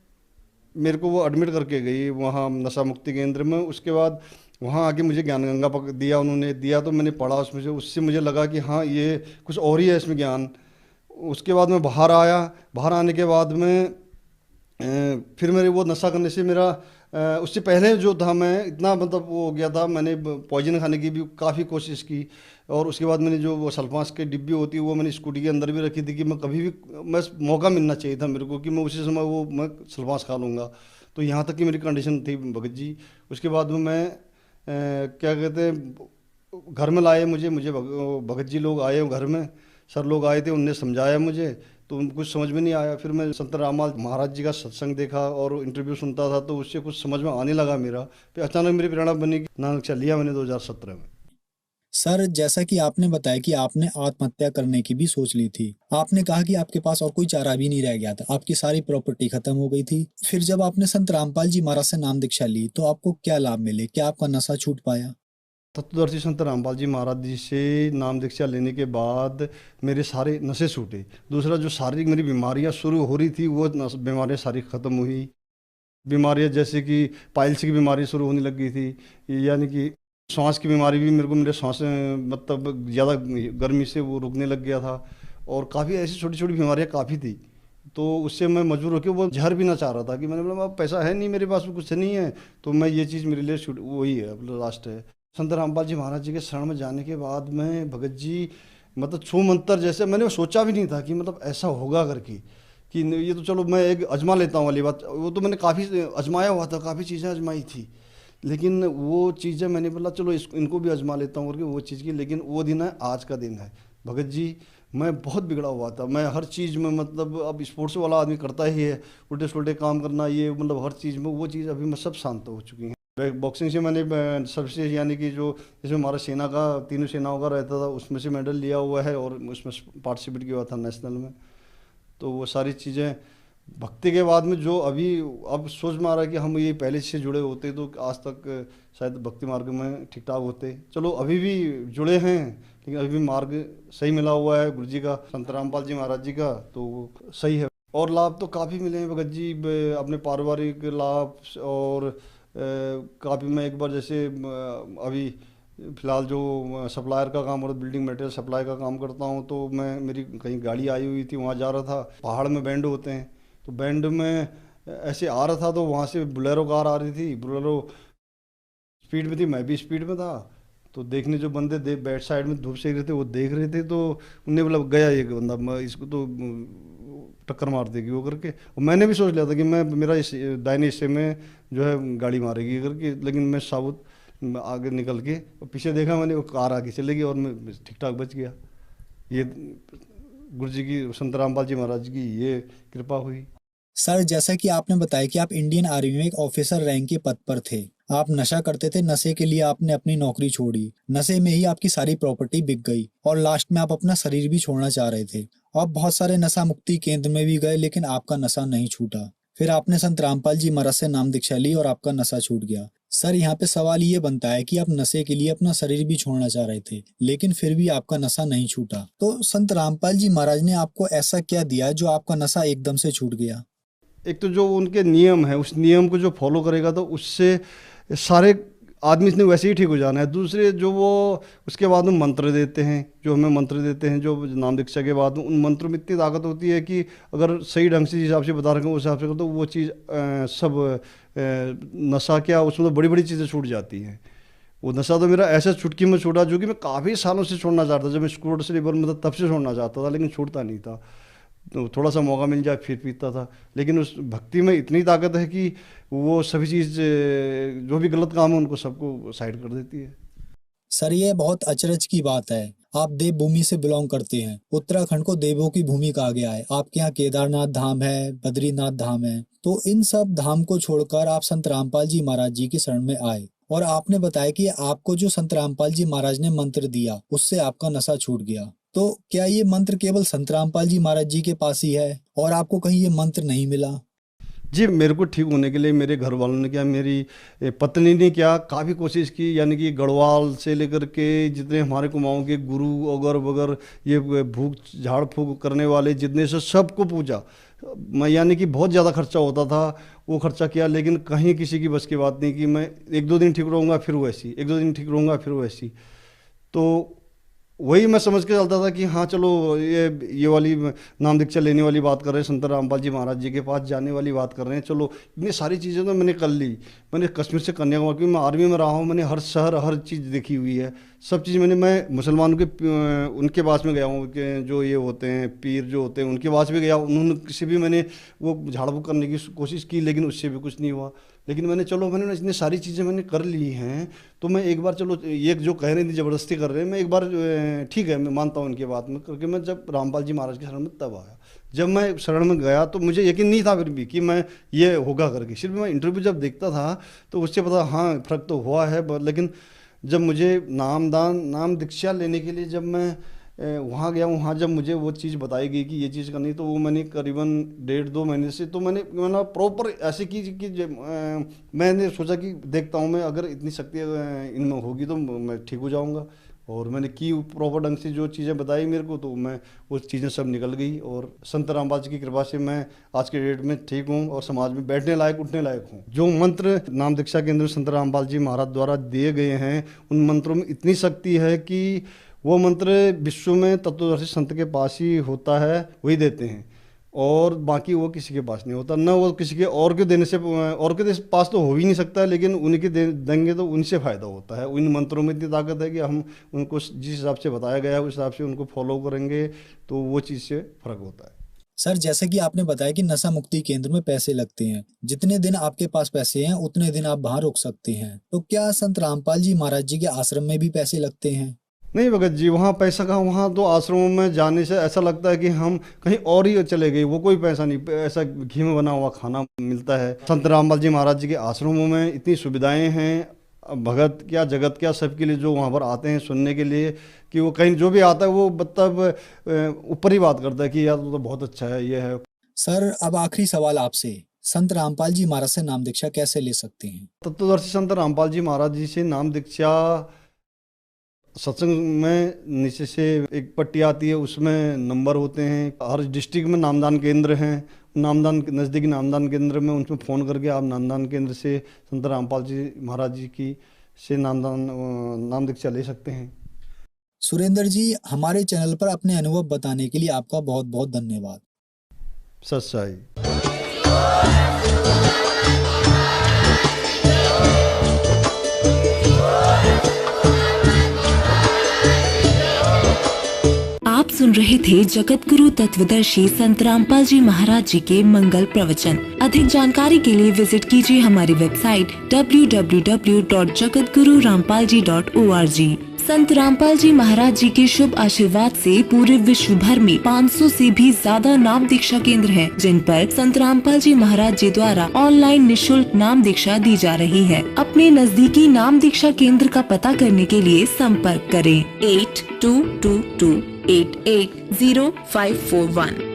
मेरे को वो एडमिट करके गई वहाँ नशा मुक्ति केंद्र में। उसके बाद वहाँ आके मुझे ज्ञान गंगा दिया, उन्होंने दिया तो मैंने पढ़ा उसमें से, उससे मुझे लगा कि हाँ ये कुछ और ही है इसमें ज्ञान। उसके बाद मैं बाहर आया, बाहर आने के बाद में फिर मेरे वो नशा करने से मेरा उससे पहले जो था मैं इतना मतलब वो हो गया था, मैंने पॉइजन खाने की भी काफ़ी कोशिश की। और उसके बाद मैंने जो वो सल्फास की डिब्बी होती है वो मैंने स्कूटी के अंदर भी रखी थी कि मैं कभी भी, मैं मौका मिलना चाहिए था मेरे को कि मैं उसी समय वो मैं सल्फास खा लूँगा। तो यहाँ तक की मेरी कंडीशन थी भगत जी। उसके बाद में मैं क्या कहते हैं घर में लाए मुझे भगत जी लोग आए घर में, सर लोग आए थे, उनने समझाया मुझे तो कुछ समझ में नहीं आया। फिर मैं संत रामपाल महाराज जी का सत्संग देखा और इंटरव्यू सुनता था तो उससे कुछ समझ में आने लगा मेरा। फिर अचानक मेरी प्रेरणा बनी कि नानक दीक्षा लिया मैंने 2017 में। सर, जैसा कि आपने बताया कि आपने आत्महत्या करने की भी सोच ली थी, आपने कहा कि आपके पास और कोई चारा भी नहीं रह गया था, आपकी सारी प्रॉपर्टी खत्म हो गई थी। फिर जब आपने संत रामपाल जी महाराज से नाम दीक्षा ली तो आपको क्या लाभ मिले? क्या आपका नशा छूट पाया? तत्वदर्शी संत रामपाल जी महाराज जी से नाम दीक्षा लेने के बाद मेरे सारे नशे छूटे। दूसरा जो शारीरिक मेरी बीमारियां शुरू हो रही थी वो बीमारियां सारी ख़त्म हुई। बीमारियां जैसे कि पाइल्स की बीमारी शुरू होने लग गई थी, यानी कि सांस की बीमारी भी मेरे को, मेरे सांस मतलब ज़्यादा गर्मी से वो रुकने लग गया था। और काफ़ी ऐसी छोटी छोटी बीमारियां काफ़ी थी। तो उससे मैं मजबूर होकर वो जहर भी ना चाह रहा था कि मैंने बोला अब पैसा है नहीं मेरे पास में, कुछ नहीं है, तो मैं ये चीज़ मेरे लिए वही है लास्ट है। संत रामपाल जी महाराज जी के शरण में जाने के बाद में भगत जी मतलब छू मंतर जैसे मैंने सोचा भी नहीं था कि मतलब ऐसा होगा करके कि ये तो चलो मैं एक अजमा लेता हूँ वाली बात। वो तो मैंने काफ़ी अजमाया हुआ था, काफ़ी चीज़ें अजमाई थी, लेकिन वो चीज़ें मैंने बोला चलो इनको भी अजमा लेता हूँ करके वो चीज़ की। लेकिन वो दिन है, आज का दिन है भगत जी। मैं बहुत बिगड़ा हुआ था, मैं हर चीज़ में मतलब अब स्पोर्ट्स वाला आदमी करता ही है, उल्टे सुलटे काम करना, ये मतलब हर चीज़ में वो चीज़ अभी मैं सब शांत हो चुकी हैं। बॉक्सिंग से मैंने सबसे यानी कि जो इसमें हमारा सेना का तीनों सेनाओं का रहता था उसमें से मेडल लिया हुआ है और उसमें पार्टिसिपेट किया हुआ था नेशनल में। तो वो सारी चीज़ें भक्ति के बाद में जो अभी अब सोच में आ रहा है कि हम ये पहले से जुड़े होते तो आज तक शायद भक्ति मार्ग में ठीक ठाक होते। चलो अभी भी जुड़े हैं लेकिन अभी भी मार्ग सही मिला हुआ है गुरु जी का, संत रामपाल जी महाराज जी का, तो वो सही है। और लाभ तो काफ़ी मिले हैं भगत जी, अपने पारिवारिक लाभ। और काफ़ी मैं एक बार जैसे अभी फ़िलहाल जो सप्लायर का काम और बिल्डिंग मटेरियल सप्लाई का काम करता हूँ, तो मैं मेरी कहीं गाड़ी आई हुई थी, वहाँ जा रहा था, पहाड़ में बैंड होते हैं, तो बैंड में ऐसे आ रहा था तो वहाँ से बोलेरो कार आ रही थी, बोलेरो स्पीड में थी, मैं भी स्पीड में था। तो देखने जो बंदे बैक साइड में धूप सेक रहे थे वो देख रहे थे, तो उन्हें मतलब गया एक बंदा, मैं इसको तो टक्कर मार देगी वो करके। और मैंने भी सोच लिया था कि मैं मेरा इस दाहिने हिस्से में जो है गाड़ी मारेगी करके, लेकिन मैं साबुत आगे निकल के और पीछे देखा मैंने, वो कार आगे चलेगी और मैं ठीक ठाक बच गया। ये गुरु जी की, संत रामपाल जी महाराज की ये कृपा हुई। सर, जैसा कि आपने बताया कि आप इंडियन आर्मी में एक ऑफिसर रैंक के पद पर थे, आप नशा करते थे, नशे के लिए आपने अपनी नौकरी छोड़ी, नशे में ही आपकी सारी प्रॉपर्टी बिक गई और लास्ट में आप अपना शरीर भी छोड़ना चाह रहे थे। आप बहुत सारे नशा मुक्ति केंद्र में भी गए लेकिन आपका नशा नहीं छूटा। फिर आपने संत रामपाल जी महाराज से नाम दीक्षा ली और आपका नशा छूट गया। सर, यहाँ पे सवाल ये बनता है कि आप नशे के लिए अपना शरीर भी छोड़ना चाह रहे थे लेकिन फिर भी आपका नशा नहीं छूटा, तो संत रामपाल जी महाराज ने आपको ऐसा क्या दिया जो आपका नशा एकदम से छूट गया? एक तो जो उनके नियम है, उस नियम को जो फॉलो करेगा तो उससे सारे आदमी इसने वैसे ही ठीक हो जाना है। दूसरे जो वो उसके बाद में मंत्र देते हैं, जो हमें मंत्र देते हैं जो नाम दीक्षा के बाद में, उन मंत्रों में इतनी ताकत होती है कि अगर सही ढंग से जिस हिसाब से बता रखे उस हिसाब से करो तो वो चीज़ सब नशा क्या उसमें तो बड़ी बड़ी चीज़ें छूट जाती हैं। वो नशा तो मेरा ऐसा चुटकी में छूटा जो कि मैं काफ़ी सालों से छोड़ना चाहता था। जब मैं स्कूल से लेवल में था तब से छोड़ना चाहता था, लेकिन छूटता नहीं था। तो थोड़ा सा मौका मिल जाए फिर पीता था। लेकिन उस भक्ति में इतनी ताकत है कि वो सभी चीज़ जो भी गलत काम है उनको सबको साइड कर देती है। सर, ये बहुत अचरज की बात है। आप देव भूमि से बिलोंग करते हैं। उत्तराखंड को देवों की भूमि कहा गया है। आपके यहाँ केदारनाथ धाम है, बद्रीनाथ धाम है, तो इन सब धाम को छोड़कर आप संत रामपाल जी महाराज जी की शरण में आए और आपने बताया कि आपको जो संत रामपाल जी महाराज ने मंत्र दिया उससे आपका नशा छूट गया। तो क्या ये मंत्र केवल संत रामपाल जी महाराज जी के पास ही है और आपको कहीं ये मंत्र नहीं मिला? जी, मेरे को ठीक होने के लिए मेरे घर वालों ने क्या, मेरी पत्नी ने क्या, काफ़ी कोशिश की। यानी कि गढ़वाल से लेकर के जितने हमारे कुमाऊँ के गुरु अगर वगैरह ये भूख झाड़ फूक करने वाले जितने से सबको पूजा मैं, यानी कि बहुत ज़्यादा खर्चा होता था, वो खर्चा किया, लेकिन कहीं किसी की बस की बात नहीं कि मैं 1-2 दिन ठीक रहूँगा फिर वैसी, 1-2 दिन ठीक रहूँगा फिर वैसी। तो वही मैं समझ के चलता था कि हाँ चलो ये वाली नाम दीक्षा लेने वाली बात कर रहे हैं, संत रामपाल जी महाराज जी के पास जाने वाली बात कर रहे हैं। चलो इतनी सारी चीज़ें तो मैंने कर ली। मैंने कश्मीर से कन्याकुमारी, क्योंकि मैं आर्मी में रहा हूँ, मैंने हर शहर हर चीज़ देखी हुई है, सब चीज़ मैं मुसलमानों के उनके पास में गया हूँ कि जो ये होते हैं पीर जो होते हैं उनके पास भी गया। उन्होंने किसी भी मैंने वो झाड़ फूक करने की कोशिश की, लेकिन उससे भी कुछ नहीं हुआ। लेकिन मैंने इतनी सारी चीज़ें मैंने कर ली हैं, तो मैं एक बार चलो ये जो कह रही थी ज़बरदस्ती कर रहे हैं, मैं एक बार ठीक है मैं मानता हूँ उनकी बात में, क्योंकि मैं जब रामपाल जी महाराज के शरण में तब आया। जब मैं शरण में गया तो मुझे यकीन नहीं था फिर भी कि मैं ये होगा करके। सिर्फ मैं इंटरव्यू जब देखता था तो उससे पता हाँ फ़र्क तो हुआ है। लेकिन जब मुझे नाम दीक्षा लेने के लिए जब मैं वहाँ गया, वहाँ जब मुझे वो चीज़ बताई गई कि ये चीज़ करनी, तो वो मैंने करीबन 1.5-2 महीने से तो मैंने प्रॉपर ऐसे की कि मैंने सोचा कि देखता हूँ मैं अगर इतनी शक्ति इनमें होगी तो मैं ठीक हो जाऊँगा। और मैंने की प्रॉपर ढंग से जो चीज़ें बताई मेरे को, तो मैं वो चीज़ें सब निकल गई। और संत रामपाल जी की कृपा से मैं आज के डेट में ठीक हूँ और समाज में बैठने लायक उठने लायक हूँ। जो मंत्र नाम दीक्षा के अंदर संत रामपाल जी महाराज द्वारा दिए गए हैं, उन मंत्रों में इतनी शक्ति है कि वो मंत्र विश्व में तत्वदर्शी संत के पास ही होता है, वही देते हैं, और बाकी वो किसी के पास नहीं होता। न वो किसी के और के देने से, और के पास तो हो ही नहीं सकता, लेकिन उन्हीं के देंगे तो उनसे फ़ायदा होता है। उन मंत्रों में इतनी ताकत है कि हम उनको जिस हिसाब से बताया गया है उस हिसाब से उनको फॉलो करेंगे तो वो चीज़ से फ़र्क होता है। सर, जैसे कि आपने बताया कि नशा मुक्ति केंद्र में पैसे लगते हैं, जितने दिन आपके पास पैसे हैं उतने दिन आप वहाँ रुक सकते हैं, तो क्या संत रामपाल जी महाराज जी के आश्रम में भी पैसे लगते हैं? नहीं भगत जी, वहाँ पैसा कहाँ, वहाँ तो आश्रमों में जाने से ऐसा लगता है कि हम कहीं और ही चले गए। वो कोई पैसा नहीं, ऐसा घी में बना हुआ खाना मिलता है। संत रामपाल जी महाराज जी के आश्रमों में इतनी सुविधाएं हैं, भगत क्या जगत क्या सबके लिए जो वहाँ पर आते हैं सुनने के लिए, कि वो कहीं जो भी आता है वो मतलब ऊपर ही बात करता है कि यार तो बहुत अच्छा है ये है। सर, अब आखिरी सवाल आपसे, संत रामपाल जी महाराज से नाम दीक्षा कैसे ले सकते हैं? तत्वदर्शी संत रामपाल जी महाराज जी से नाम दीक्षा सत्संग में नीचे से एक पट्टी आती है, उसमें नंबर होते हैं। हर डिस्ट्रिक्ट में नामदान केंद्र हैं, नामदान नज़दीकी नामदान केंद्र में उनमें फ़ोन करके आप नामदान केंद्र से संत रामपाल जी महाराज जी की से नाम दीक्षा ले सकते हैं। सुरेंद्र जी, हमारे चैनल पर अपने अनुभव बताने के लिए आपका बहुत बहुत धन्यवाद। सच्चाई। आप सुन रहे थे जगत गुरु तत्वदर्शी संत रामपाल जी महाराज जी के मंगल प्रवचन। अधिक जानकारी के लिए विजिट कीजिए हमारी वेबसाइट www.jagatgururampalji.org। संत रामपाल जी महाराज जी के शुभ आशीर्वाद से पूरे विश्व भर में 500 से भी ज्यादा नाम दीक्षा केंद्र हैं, जिन पर संत रामपाल जी महाराज जी द्वारा ऑनलाइन निशुल्क नाम दीक्षा दी जा रही है। अपने नजदीकी नाम दीक्षा केंद्र का पता करने के लिए संपर्क करें 8222880541।